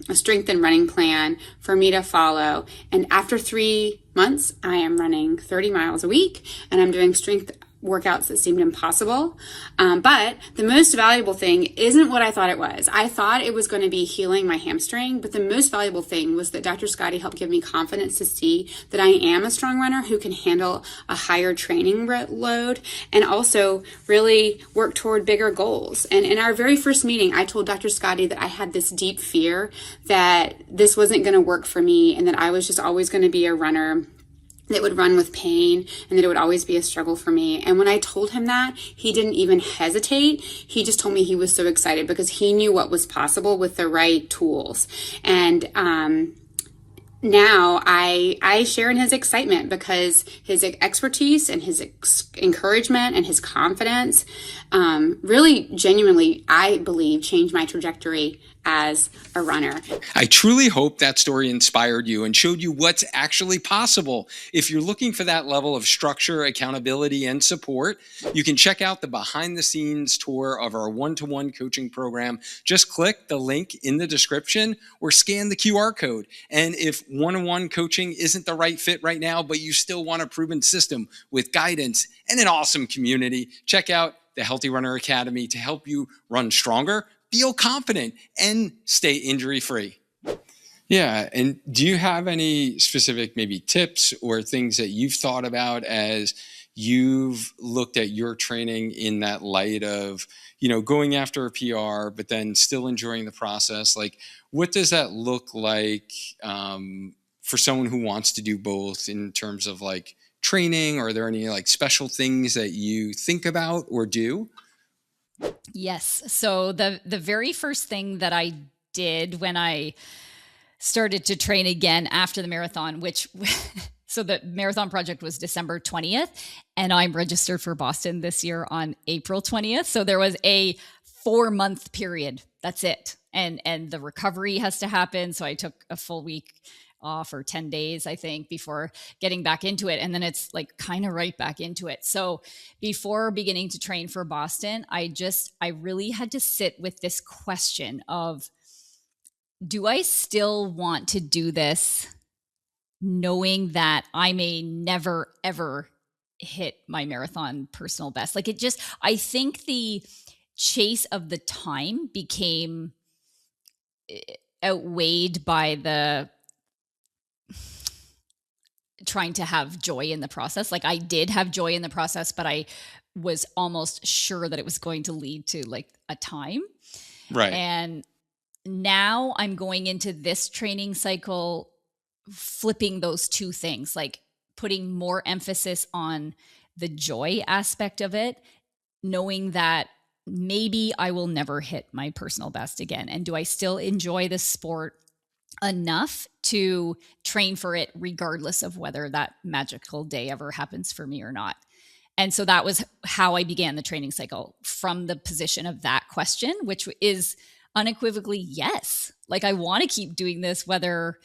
a strength and running plan for me to follow. And after 3 months, I am running 30 miles a week, and I'm doing strength workouts that seemed impossible. But the most valuable thing isn't what I thought it was. I thought it was going to be healing my hamstring, but the most valuable thing was that Dr. Scotti helped give me confidence to see that I am a strong runner who can handle a higher training load and also really work toward bigger goals. And in our very first meeting, I told Dr. Scotti that I had this deep fear that this wasn't going to work for me and that I was just always going to be a runner that would run with pain and that it would always be a struggle for me. And when I told him that, he didn't even hesitate. He just told me he was so excited because he knew what was possible with the right tools. And now I share in his excitement because his expertise and his encouragement and his confidence really genuinely, I believe, changed my trajectory as a runner. I truly hope that story inspired you and showed you what's actually possible. If you're looking for that level of structure, accountability, and support, you can check out the behind the scenes tour of our one-to-one coaching program. Just click the link in the description or scan the QR code. And if one-on-one coaching isn't the right fit right now, but you still want a proven system with guidance and an awesome community, check out the Healthy Runner Academy to help you run stronger, feel confident, and stay injury-free. Yeah, and do you have any specific maybe tips or things that you've thought about as you've looked at your training in that light of, going after a PR, but then still enjoying the process? Like, what does that look like for someone who wants to do both in terms of like training? Are there any like special things that you think about or do? Yes. So the very first thing that I did when I started to train again after the marathon, which so the marathon project was December 20th, and I'm registered for Boston this year on April 20th. So there was a 4-month period. That's it. And the recovery has to happen. So I took a full week off, or 10 days, I think, before getting back into it. And then it's like kind of right back into it. So before beginning to train for Boston, I really had to sit with this question of, do I still want to do this knowing that I may never, ever hit my marathon personal best? Like I think the chase of the time became outweighed by the trying to have joy in the process. Like I did have joy in the process, but I was almost sure that it was going to lead to like a time. Right. And now I'm going into this training cycle, flipping those two things, like putting more emphasis on the joy aspect of it, knowing that maybe I will never hit my personal best again. And do I still enjoy the sport enough to train for it regardless of whether that magical day ever happens for me or not? And so that was how I began the training cycle, from the position of that question, which is unequivocally yes. Like I want to keep doing this, whether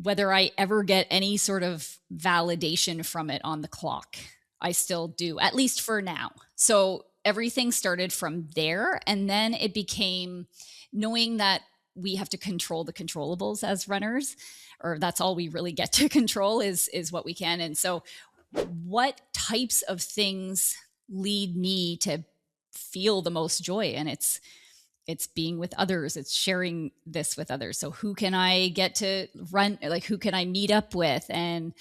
I ever get any sort of validation from it on the clock. I still do, at least for now. So everything started from there. And then it became knowing that we have to control the controllables as runners, or that's all we really get to control is what we can. And so what types of things lead me to feel the most joy? And it's being with others. It's sharing this with others. So who can I get to run? Like who can I meet up with and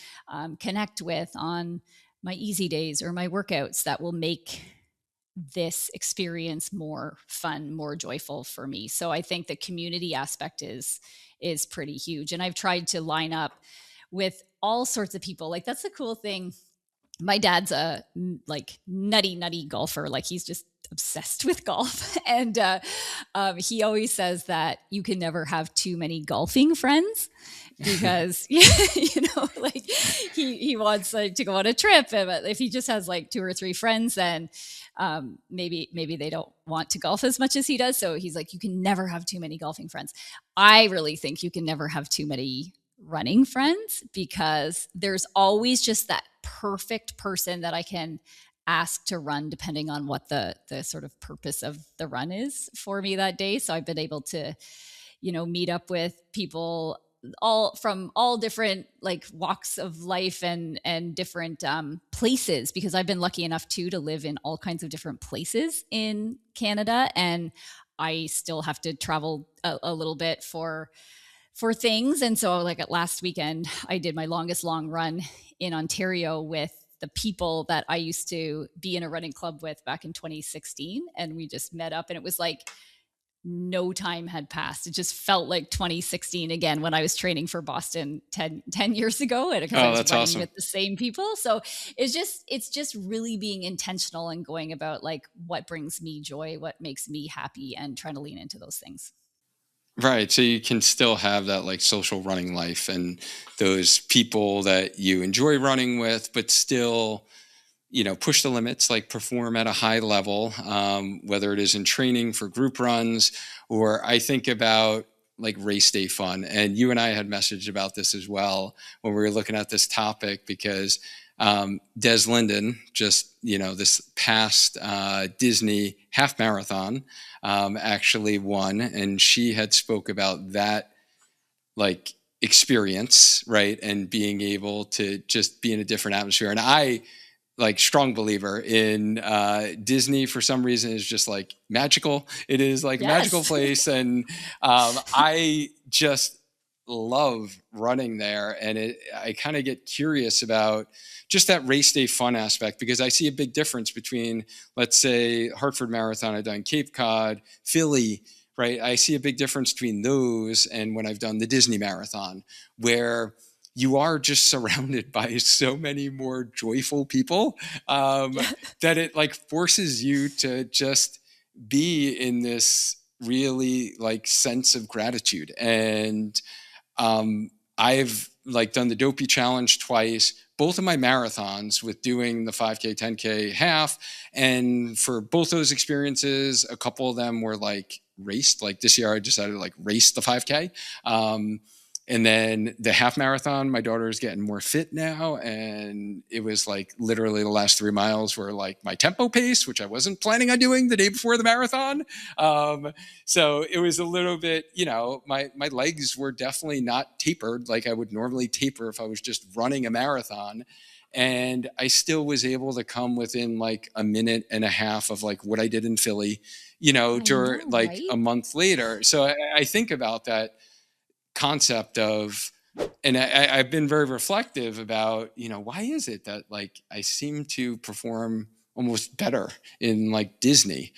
connect with on my easy days or my workouts that will make this experience more fun, more joyful for me? So I think the community aspect is pretty huge. And I've tried to line up with all sorts of people. Like that's the cool thing. My dad's a like nutty golfer. Like he's just obsessed with golf. And he always says that you can never have too many golfing friends because, like he wants like to go on a trip. But if he just has like 2 or 3 friends, then maybe they don't want to golf as much as he does. So he's like, you can never have too many golfing friends. I really think you can never have too many running friends, because there's always just that perfect person that I can ask to run depending on what the sort of purpose of the run is for me that day. So I've been able to, meet up with people from all different like walks of life and different places, because I've been lucky enough to live in all kinds of different places in Canada, and I still have to travel a little bit for things. And so like last weekend, I did my longest long run in Ontario with the people that I used to be in a running club with back in 2016. And we just met up, and it was like no time had passed. It just felt like 2016 again, when I was training for Boston 10 years ago. And because I was running awesome. with the same people. So it's just really being intentional and going about like what brings me joy, what makes me happy, and trying to lean into those things. Right. So you can still have that like social running life and those people that you enjoy running with, but still, push the limits, like perform at a high level, whether it is in training for group runs, or I think about like race day fun. And you and I had messaged about this as well when we were looking at this topic, because Des Linden just, this past Disney half marathon actually won, and she had spoke about that like experience, right? And being able to just be in a different atmosphere. And I like strong believer in Disney for some reason is just like magical. It is like a magical place. And I just love running there. And I kind of get curious about just that race day fun aspect, because I see a big difference between, let's say, Hartford Marathon, I've done Cape Cod, Philly, right? I see a big difference between those and when I've done the Disney Marathon, where you are just surrounded by so many more joyful people that it like forces you to just be in this really like sense of gratitude. And I've like done the Dopey Challenge twice, both of my marathons with doing the 5K, 10K half. And for both those experiences, a couple of them were like raced. Like this year, I decided to like race the 5K. And then the half marathon, my daughter is getting more fit now. And it was like literally the last 3 miles were like my tempo pace, which I wasn't planning on doing the day before the marathon. So it was a little bit, my legs were definitely not tapered like I would normally taper if I was just running a marathon. And I still was able to come within like a minute and a half of like what I did in Philly, I during know, like right? a month later. So I think about that concept of, and I've been very reflective about, why is it that like I seem to perform almost better in like Disney?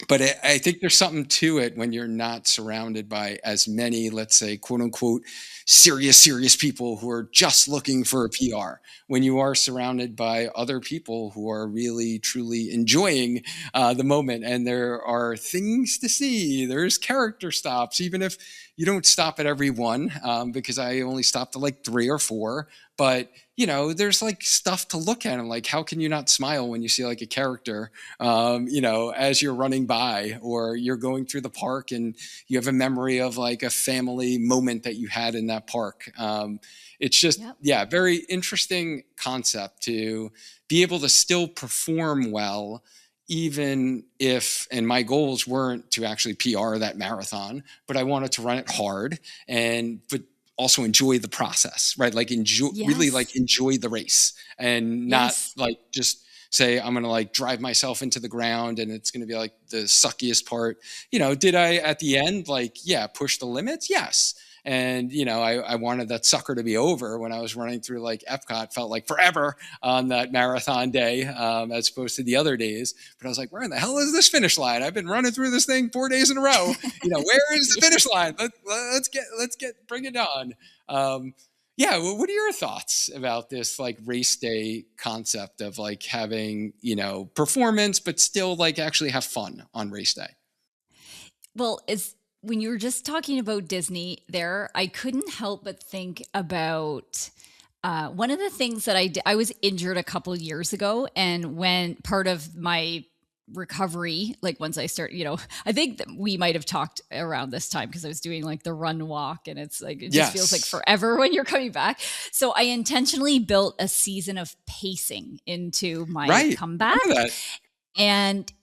But I think there's something to it when you're not surrounded by as many, let's say, quote unquote, serious people who are just looking for a PR. When you are surrounded by other people who are really, truly enjoying the moment, and there are things to see, there's character stops, even if you don't stop at every one, because I only stopped at like 3 or 4. But there's like stuff to look at, and like, how can you not smile when you see like a character, as you're running by, or you're going through the park and you have a memory of like a family moment that you had in that park. It's just, Yep. yeah, very interesting concept to be able to still perform well, even if, and my goals weren't to actually PR that marathon, but I wanted to run it hard, but also enjoy the process, right? Like really like Yes. enjoy the race, and not Yes. like just say I'm going to like drive myself into the ground and it's going to be like the suckiest part. Did I at the end, like, yeah, push the limits? Yes. And, I wanted that sucker to be over when I was running through like Epcot, felt like forever on that marathon day, as opposed to the other days. But I was like, where in the hell is this finish line? I've been running through this thing 4 days in a row. Where is the finish line? Bring it on. Yeah. Well, what are your thoughts about this like race day concept of like having, performance, but still like actually have fun on race day? Well, it's when you were just talking about Disney there, I couldn't help but think about one of the things that I did. I was injured a couple years ago, and when part of my recovery, like once I start, I think that we might have talked around this time because I was doing like the run walk, and it's like it just feels like Yes. forever when you're coming back. So I intentionally built a season of pacing into my Right. I comeback. remember that. And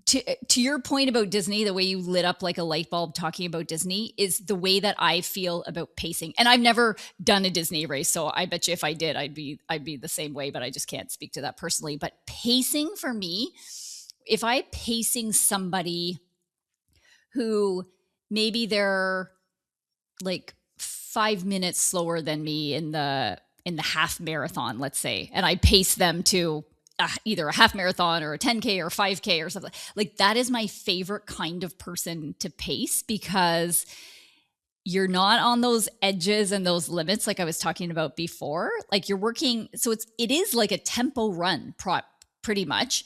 to your point about Disney, the way you lit up like a light bulb talking about Disney is the way that I feel about pacing. And I've never done a Disney race, so I bet you if I did, I'd be the same way, but I just can't speak to that personally. But pacing for me, if I pacing somebody who maybe they're like 5 minutes slower than me in the half marathon, let's say, and I pace them to either a half marathon or a 10K or 5K or something, like that is my favorite kind of person to pace, because you're not on those edges and those limits like I was talking about before. Like you're working, so it is like a tempo run pretty much.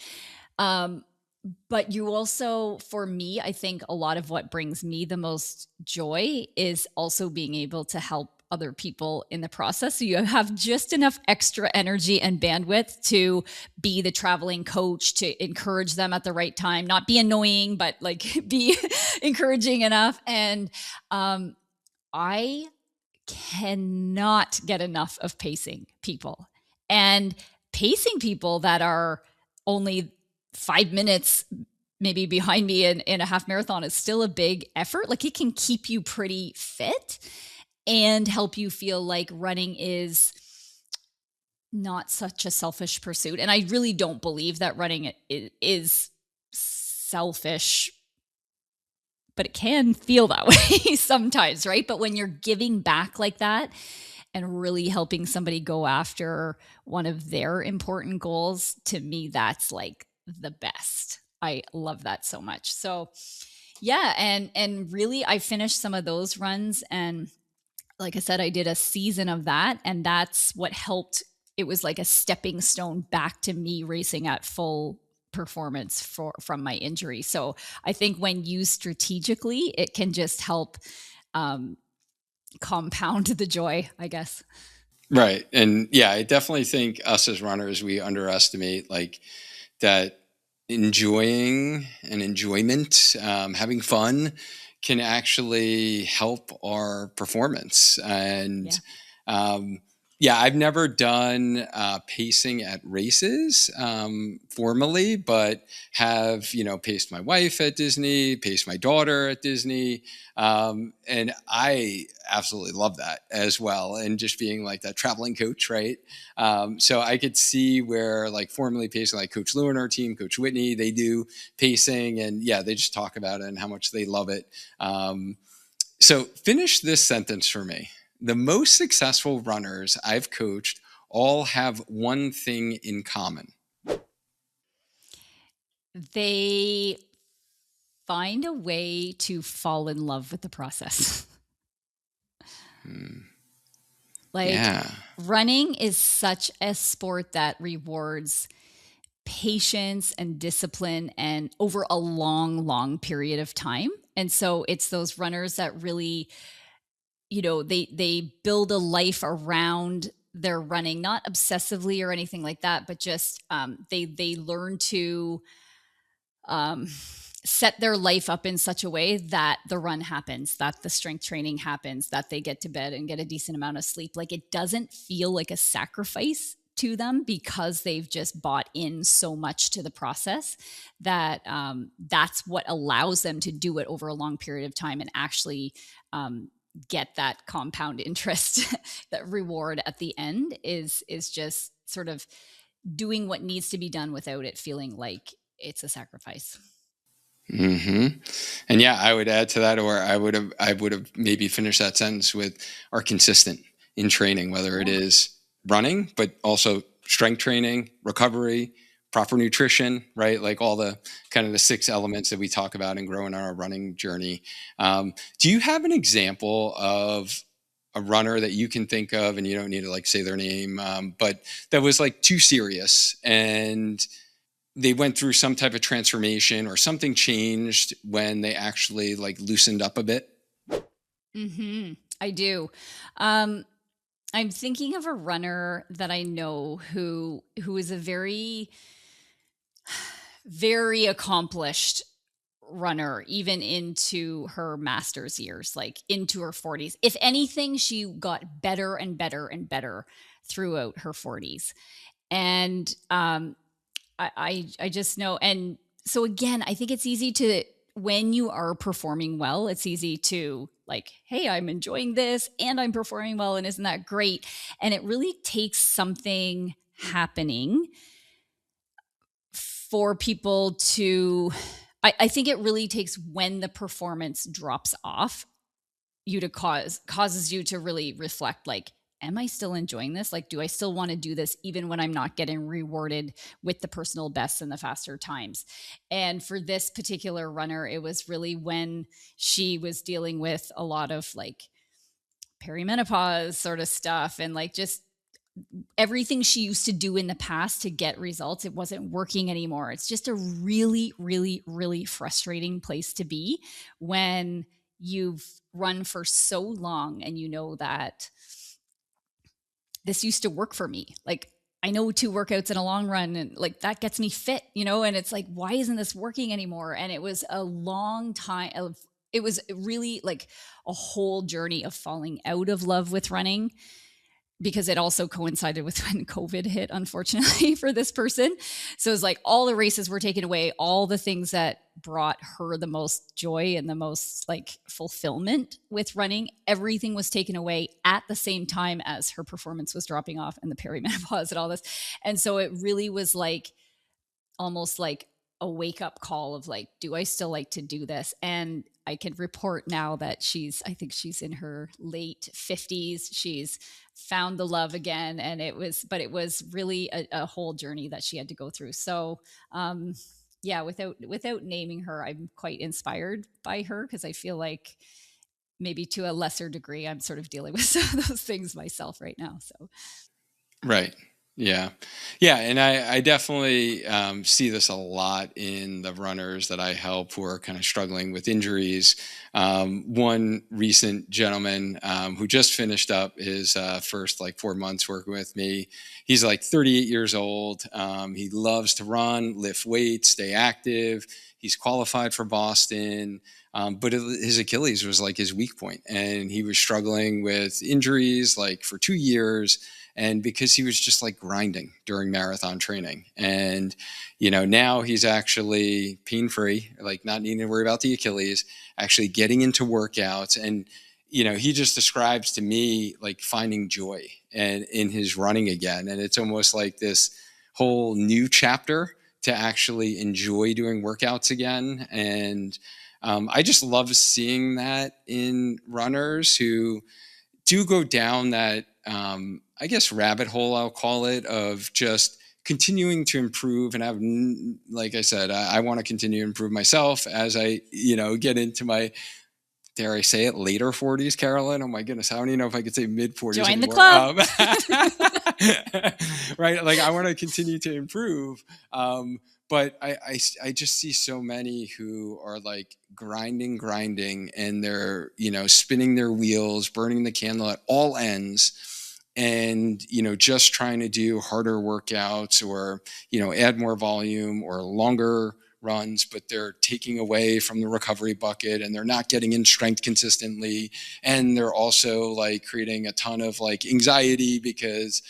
But you also, for me, I think a lot of what brings me the most joy is also being able to help other people in the process. So you have just enough extra energy and bandwidth to be the traveling coach, to encourage them at the right time, not be annoying, but like be encouraging enough. And I cannot get enough of pacing people, and pacing people that are only 5 minutes maybe behind me in a half marathon is still a big effort. Like it can keep you pretty fit and help you feel like running is not such a selfish pursuit. And I really don't believe that running is selfish, but it can feel that way sometimes, right? But when you're giving back like that and really helping somebody go after one of their important goals, to me, that's like the best. I love that so much. So yeah, and really I finished some of those runs, and like I said, I did a season of that, and that's what helped. It was like a stepping stone back to me racing at full performance from my injury. So I think when used strategically, it can just help compound the joy, I guess. Right. And yeah, I definitely think us as runners, we underestimate like that enjoying and enjoyment, having fun can actually help our performance. And Yeah. um, yeah, I've never done pacing at races formally, but have, paced my wife at Disney, paced my daughter at Disney. And I absolutely love that as well. And just being like that traveling coach, right? So I could see where like formally pacing, like Coach Lou and our team, Coach Whitney, they do pacing, and yeah, they just talk about it and how much they love it. So finish this sentence for me. The most successful runners I've coached all have one thing in common. They find a way to fall in love with the process. Like, Yeah. running is such a sport that rewards patience and discipline and over a long period of time. And so it's those runners that really, they build a life around their running, not obsessively or anything like that, but just they learn to um, set their life up in such a way that the run happens, that the strength training happens, that they get to bed and get a decent amount of sleep. Like, it doesn't feel like a sacrifice to them because they've just bought in so much to the process that that's what allows them to do it over a long period of time and actually get that compound interest that reward at the end is just sort of doing what needs to be done without it feeling like it's a sacrifice. And yeah, I would add to that, or I would have maybe finished that sentence with are consistent in training, whether it is running, but also strength training, recovery, proper nutrition, right? Like all the kind of the 6 elements that we talk about in growing our running journey. Do you have an example of a runner that you can think of, and you don't need to like say their name, but that was like too serious and they went through some type of transformation or something changed when they actually like loosened up a bit? I do. I'm thinking of a runner that I know who is a very very accomplished runner, even into her master's years, like into her 40s. If anything, she got better and better and better throughout her 40s. And I just know. And so again, I think it's easy to, when you are performing well, it's easy to like, hey, I'm enjoying this and I'm performing well. And isn't that great? And it really takes something happening for people to, I think it really takes when the performance drops off you to causes you to really reflect, like, am I still enjoying this? Like, do I still want to do this even when I'm not getting rewarded with the personal bests and the faster times? And for this particular runner, it was really when she was dealing with a lot of like perimenopause sort of stuff and like just everything she used to do in the past to get results, it wasn't working anymore. It's just a really frustrating place to be when you've run for so long and you know that this used to work for me. Like, I know 2 workouts in a long run and like that gets me fit, and it's like, why isn't this working anymore? And it was a long time of, it was really like a whole journey of falling out of love with running, because it also coincided with when COVID hit, unfortunately, for this person. So it was like all the races were taken away, all the things that brought her the most joy and the most like fulfillment with running, everything was taken away at the same time as her performance was dropping off and the perimenopause and all this. And so it really was like almost like a wake up call of like, do I still like to do this? And I can report now that I think she's in her late 50s. She's found the love again. And it was really a whole journey that she had to go through. So, yeah, without naming her, I'm quite inspired by her because I feel like maybe to a lesser degree, I'm sort of dealing with some of those things myself right now. So, Right. Yeah. Yeah. And I definitely see this a lot in the runners that I help who are kind of struggling with injuries. One recent gentleman who just finished up his first like 4 months working with me, he's like 38 years old. He loves to run, lift weights, stay active. He's qualified for Boston. But his Achilles was like his weak point, and he was struggling with injuries like for 2 years, and because he was just like grinding during marathon training. And now he's actually pain free, like not needing to worry about the Achilles, actually getting into workouts. And he just describes to me like finding joy and in his running again, and it's almost like this whole new chapter to actually enjoy doing workouts again. And I just love seeing that in runners who do go down that, I guess, rabbit hole, I'll call it, of just continuing to improve. And like I said, I want to continue to improve myself as I, get into my, dare I say it, later 40s, Carolyn. Oh my goodness. I don't even know if I could say mid 40s Join the anymore. club. Right. Like I want to continue to improve. But I just see so many who are like grinding, and they're, spinning their wheels, burning the candle at all ends, and, just trying to do harder workouts or, add more volume or longer runs, but they're taking away from the recovery bucket, and they're not getting in strength consistently. And they're also like creating a ton of like anxiety because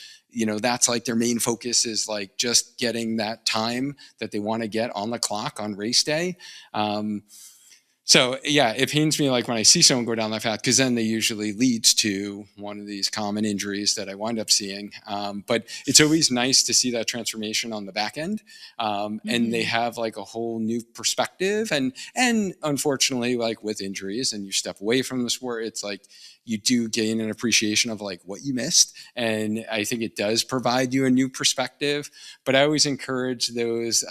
that's like their main focus is like just getting that time that they want to get on the clock on race day. So yeah, it pains me like when I see someone go down that path, because then they usually leads to one of these common injuries that I wind up seeing. But it's always nice to see that transformation on the back end, and they have like a whole new perspective. And unfortunately, like with injuries, and you step away from the sport, it's like you do gain an appreciation of like what you missed, and I think it does provide you a new perspective. But I always encourage those.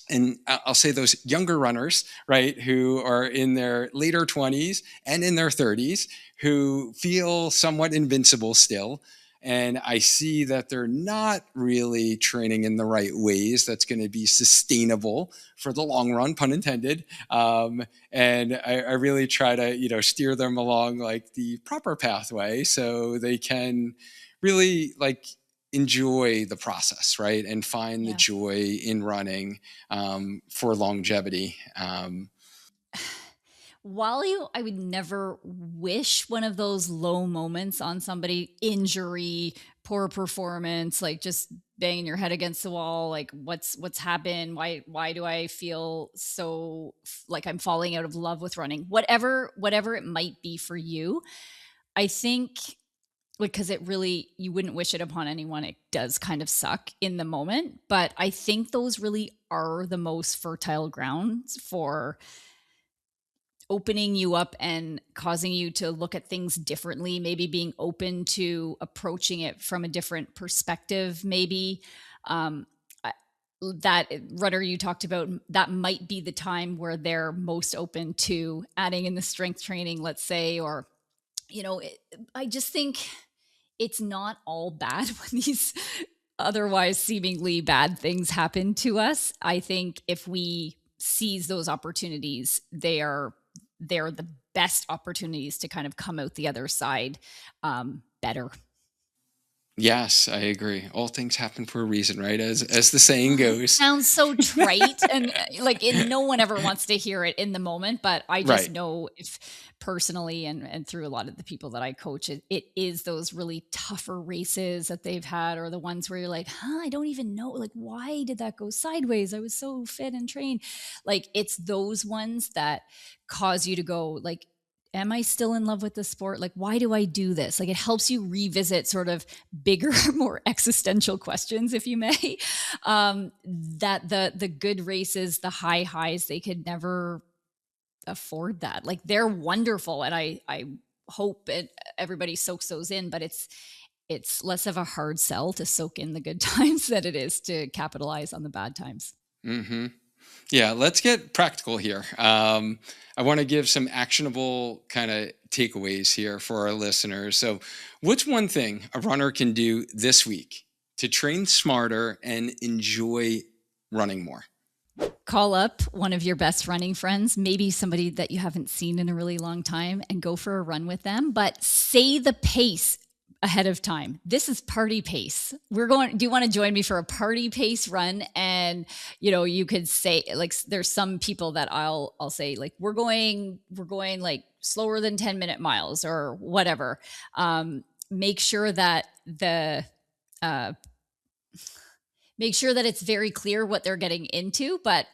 And I'll say those younger runners, right, who are in their later 20s and in their 30s, who feel somewhat invincible still. And I see that they're not really training in the right ways that's going to be sustainable for the long run, pun intended. And I really try to, steer them along like the proper pathway so they can really like enjoy the process, right? And find the joy in running for longevity. I would never wish one of those low moments on somebody, injury, poor performance, like just banging your head against the wall, like what's happened? Why do I feel so like I'm falling out of love with running? Whatever it might be for you, I think, because it really, you wouldn't wish it upon anyone. It does kind of suck in the moment, but I think those really are the most fertile grounds for opening you up and causing you to look at things differently, maybe being open to approaching it from a different perspective. Maybe that runner you talked about, that might be the time where they're most open to adding in the strength training, let's say, or, I just think it's not all bad when these otherwise seemingly bad things happen to us. I think if we seize those opportunities, they're the best opportunities to kind of come out the other side better. Yes, I agree. All things happen for a reason, right? As the saying goes. Sounds so trite, and no one ever wants to hear it in the moment, but I just Right. know, if personally and through a lot of the people that I coach, it is those really tougher races that they've had, or the ones where you're like, I don't even know, like, why did that go sideways? I was so fit and trained. Like, it's those ones that cause you to go like, am I still in love with the sport? Like, why do I do this? Like, it helps you revisit sort of bigger, more existential questions, if you may. That the good races, the high highs, they could never afford that. Like, they're wonderful, and I hope everybody soaks those in, but it's less of a hard sell to soak in the good times than it is to capitalize on the bad times. Mm-hmm. Yeah, let's get practical here. I want to give some actionable kind of takeaways here for our listeners. So, what's one thing a runner can do this week to train smarter and enjoy running more? Call up one of your best running friends, maybe somebody that you haven't seen in a really long time, and go for a run with them. But say the pace ahead of time. This is party pace. Do you want to join me for a party pace run? And, you could say, like, there's some people that I'll say, like, we're going like slower than 10-minute miles or whatever. Make sure that uh, make sure that it's very clear what they're getting into, but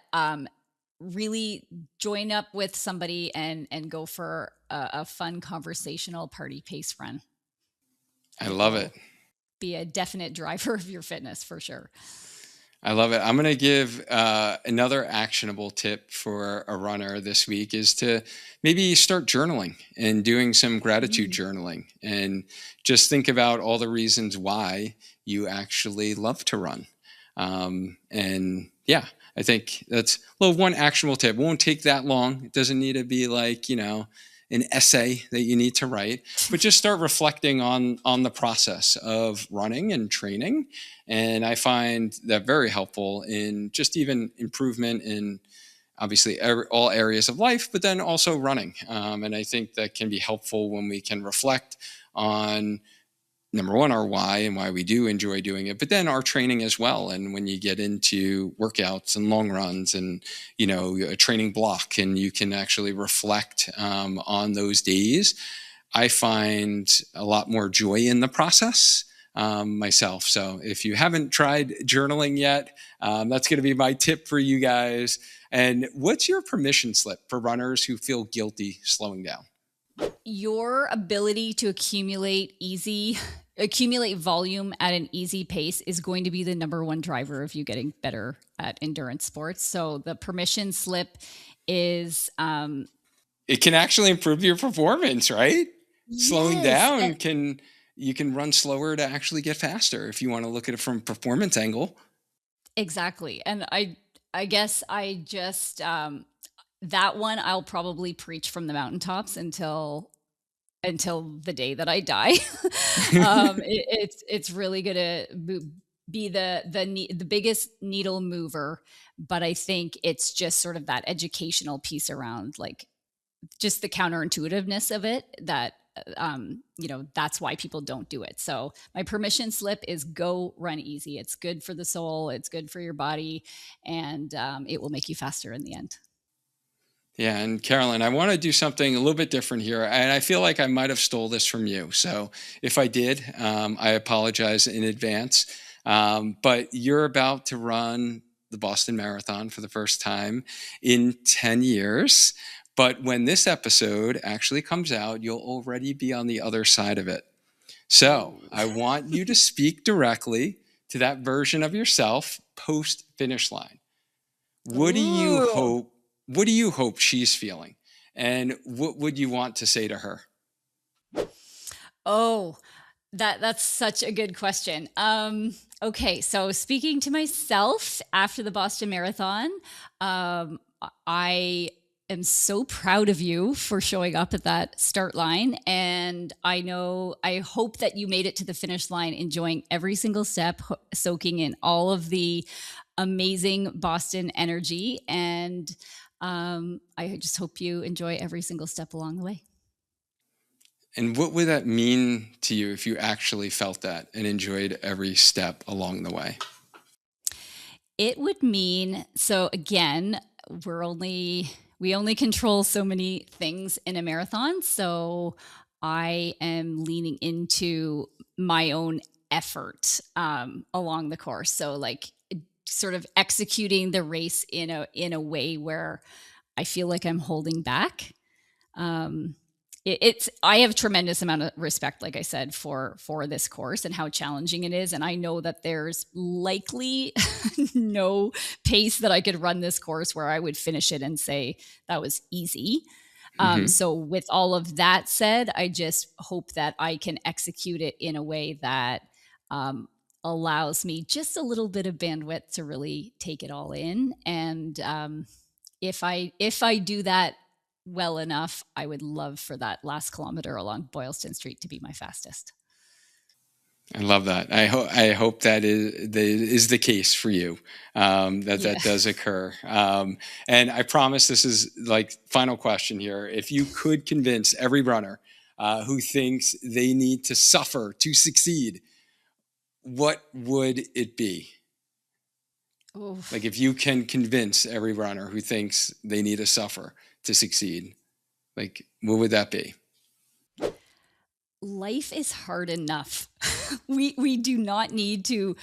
really join up with somebody and go for a fun conversational party pace run. I love it. Be a definite driver of your fitness for sure. I love it. I'm going to give another actionable tip for a runner this week is to maybe start journaling and doing some gratitude journaling, and just think about all the reasons why you actually love to run. And yeah, I think that's one actionable tip. It won't take that long. It doesn't need to be like, an essay that you need to write, but just start reflecting on the process of running and training. And I find that very helpful in just even improvement in obviously all areas of life, but then also running. And I think that can be helpful when we can reflect on, number one, our why and why we do enjoy doing it, but then our training as well. And when you get into workouts and long runs and, a training block, and you can actually reflect on those days, I find a lot more joy in the process myself. So if you haven't tried journaling yet, that's going to be my tip for you guys. And what's your permission slip for runners who feel guilty slowing down? Your ability to accumulate volume at an easy pace is going to be the number one driver of you getting better at endurance sports. So the permission slip is it can actually improve your performance, right? Yes. Slowing down you can run slower to actually get faster if you want to look at it from a performance angle. Exactly. And I guess I just that one I'll probably preach from the mountaintops until the day that I die. It's really gonna be the biggest needle mover, but I think it's just sort of that educational piece around, like, just the counterintuitiveness of it that that's why people don't do it. So my permission slip is go run easy. It's good for the soul, it's good for your body, and it will make you faster in the end. Yeah, and Carolyn, I want to do something a little bit different here, and I feel like I might have stole this from you. So if I did, I apologize in advance. But you're about to run the Boston Marathon for the first time in 10 years. But when this episode actually comes out, you'll already be on the other side of it. So I want you to speak directly to that version of yourself post finish line. What do you hope she's feeling? And what would you want to say to her? Oh, that's such a good question. Okay, so speaking to myself after the Boston Marathon, I am so proud of you for showing up at that start line. And I hope that you made it to the finish line enjoying every single step, soaking in all of the amazing Boston energy. And I just hope you enjoy every single step along the way. And what would that mean to you if you actually felt that and enjoyed every step along the way? It would mean, so again, we only control so many things in a marathon. So I am leaning into my own effort along the course. So, like, sort of executing the race in a way where I feel like I'm holding back. I have tremendous amount of respect, like I said, for this course and how challenging it is. And I know that there's likely no pace that I could run this course where I would finish it and say that was easy. So with all of that said, I just hope that I can execute it in a way that allows me just a little bit of bandwidth to really take it all in. And if I do that well enough, I would love for that last kilometer along Boylston Street to be my fastest. I love that. I hope that is the case for you, that Yeah. that does occur. And I promise this is like final question here. If you could convince every runner who thinks they need to suffer to succeed, what would it be? Like Oof. if you can convince every runner who thinks they need to suffer to succeed, like what would that be? Life is hard enough. We do not need to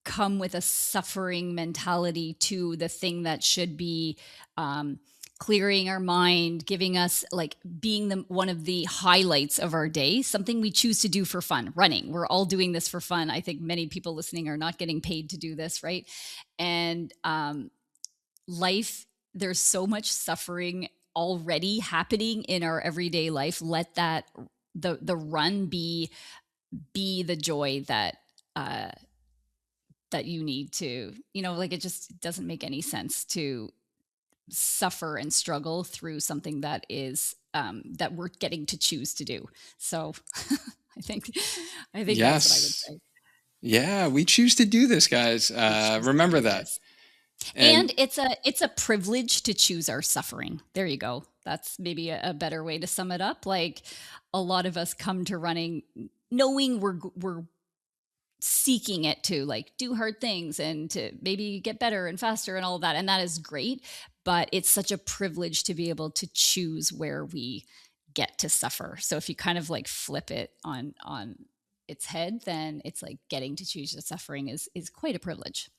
come with a suffering mentality to the thing that should be um, clearing our mind, giving us like being one of the highlights of our day, something we choose to do for fun. Running, we're all doing this for fun. I think many people listening are not getting paid to do this, right? And life, there's so much suffering already happening in our everyday life. Let that the run be the joy that uh that you need to, like, it just doesn't make any sense to suffer and struggle through something that is that we're getting to choose to do. So i think I think that's what I would Yes. say. Yeah, we choose to do this, guys. We choose to Remember do that. this. And And it's a privilege to choose our suffering. There you go. That's maybe a better way to sum it up. Like, a lot of us come to running knowing we're seeking it to like do hard things and to maybe get better and faster and all of that. And that is great. But it's such a privilege to be able to choose where we get to suffer. So if you kind of like flip it on its head, then it's like getting to choose the suffering is quite a privilege.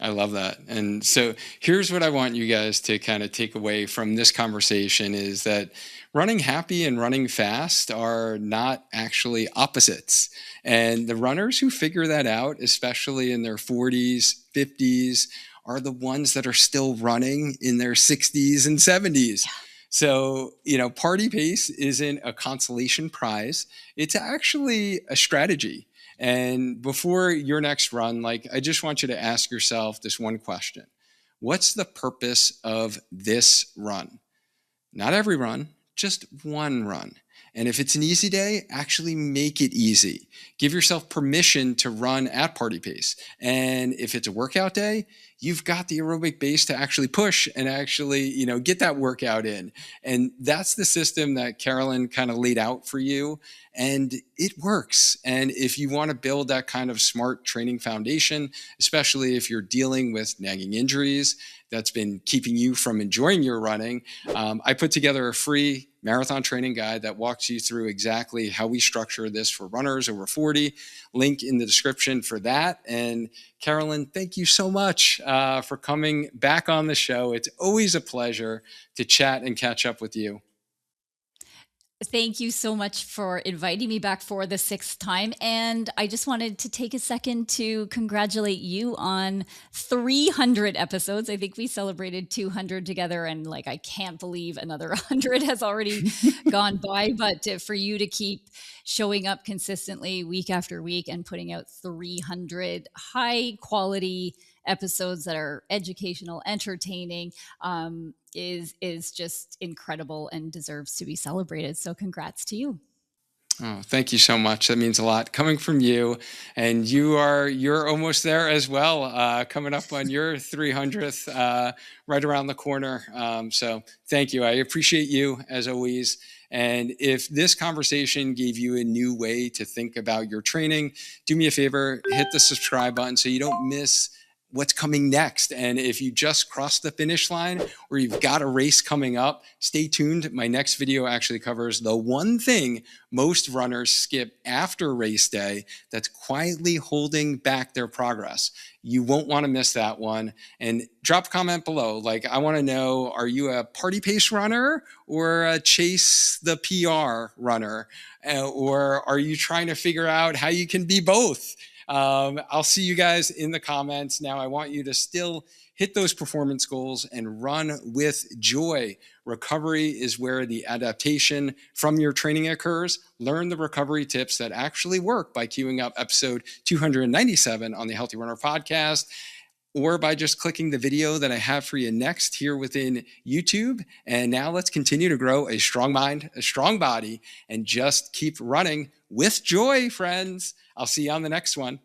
I love that. And so here's what I want you guys to kind of take away from this conversation is that running happy and running fast are not actually opposites. And the runners who figure that out, especially in their 40s, 50s, are the ones that are still running in their 60s and 70s. So, party pace isn't a consolation prize. It's actually a strategy. And before your next run, like I just want you to ask yourself this one question. What's the purpose of this run? Not every run, just one run. And if it's an easy day, actually make it easy. Give yourself permission to run at party pace. And if it's a workout day, you've got the aerobic base to actually push and actually, get that workout in. And that's the system that Carolyn kind of laid out for you. And it works. And if you want to build that kind of smart training foundation, especially if you're dealing with nagging injuries that's been keeping you from enjoying your running, I put together a free marathon training guide that walks you through exactly how we structure this for runners over 40. Link in the description for that. And Carolyn, thank you so much for coming back on the show. It's always a pleasure to chat and catch up with you. Thank you so much for inviting me back for the sixth time. And I just wanted to take a second to congratulate you on 300 episodes. I think we celebrated 200 together, and like, I can't believe another 100 has already gone by. But for you to keep showing up consistently week after week and putting out 300 high quality episodes that are educational, entertaining, is just incredible and deserves to be celebrated. So congrats to you. Oh, thank you so much. That means a lot coming from you, and you're almost there as well. Coming up on your 300th, right around the corner. So thank you. I appreciate you as always. And if this conversation gave you a new way to think about your training, do me a favor, hit the subscribe button so you don't miss what's coming next. And if you just crossed the finish line or you've got a race coming up, stay tuned. My next video actually covers the one thing most runners skip after race day that's quietly holding back their progress. You won't want to miss that one. And drop a comment below. Like, I want to know, are you a party pace runner or a chase the PR runner? Or are you trying to figure out how you can be both? I'll see you guys in the comments. Now, I want you to still hit those performance goals and run with joy. Recovery is where the adaptation from your training occurs. Learn the recovery tips that actually work by queuing up episode 297 on the Healthy Runner podcast. or by just clicking the video that I have for you next here within YouTube. And now let's continue to grow a strong mind, a strong body, and just keep running with joy, friends. I'll see you on the next one.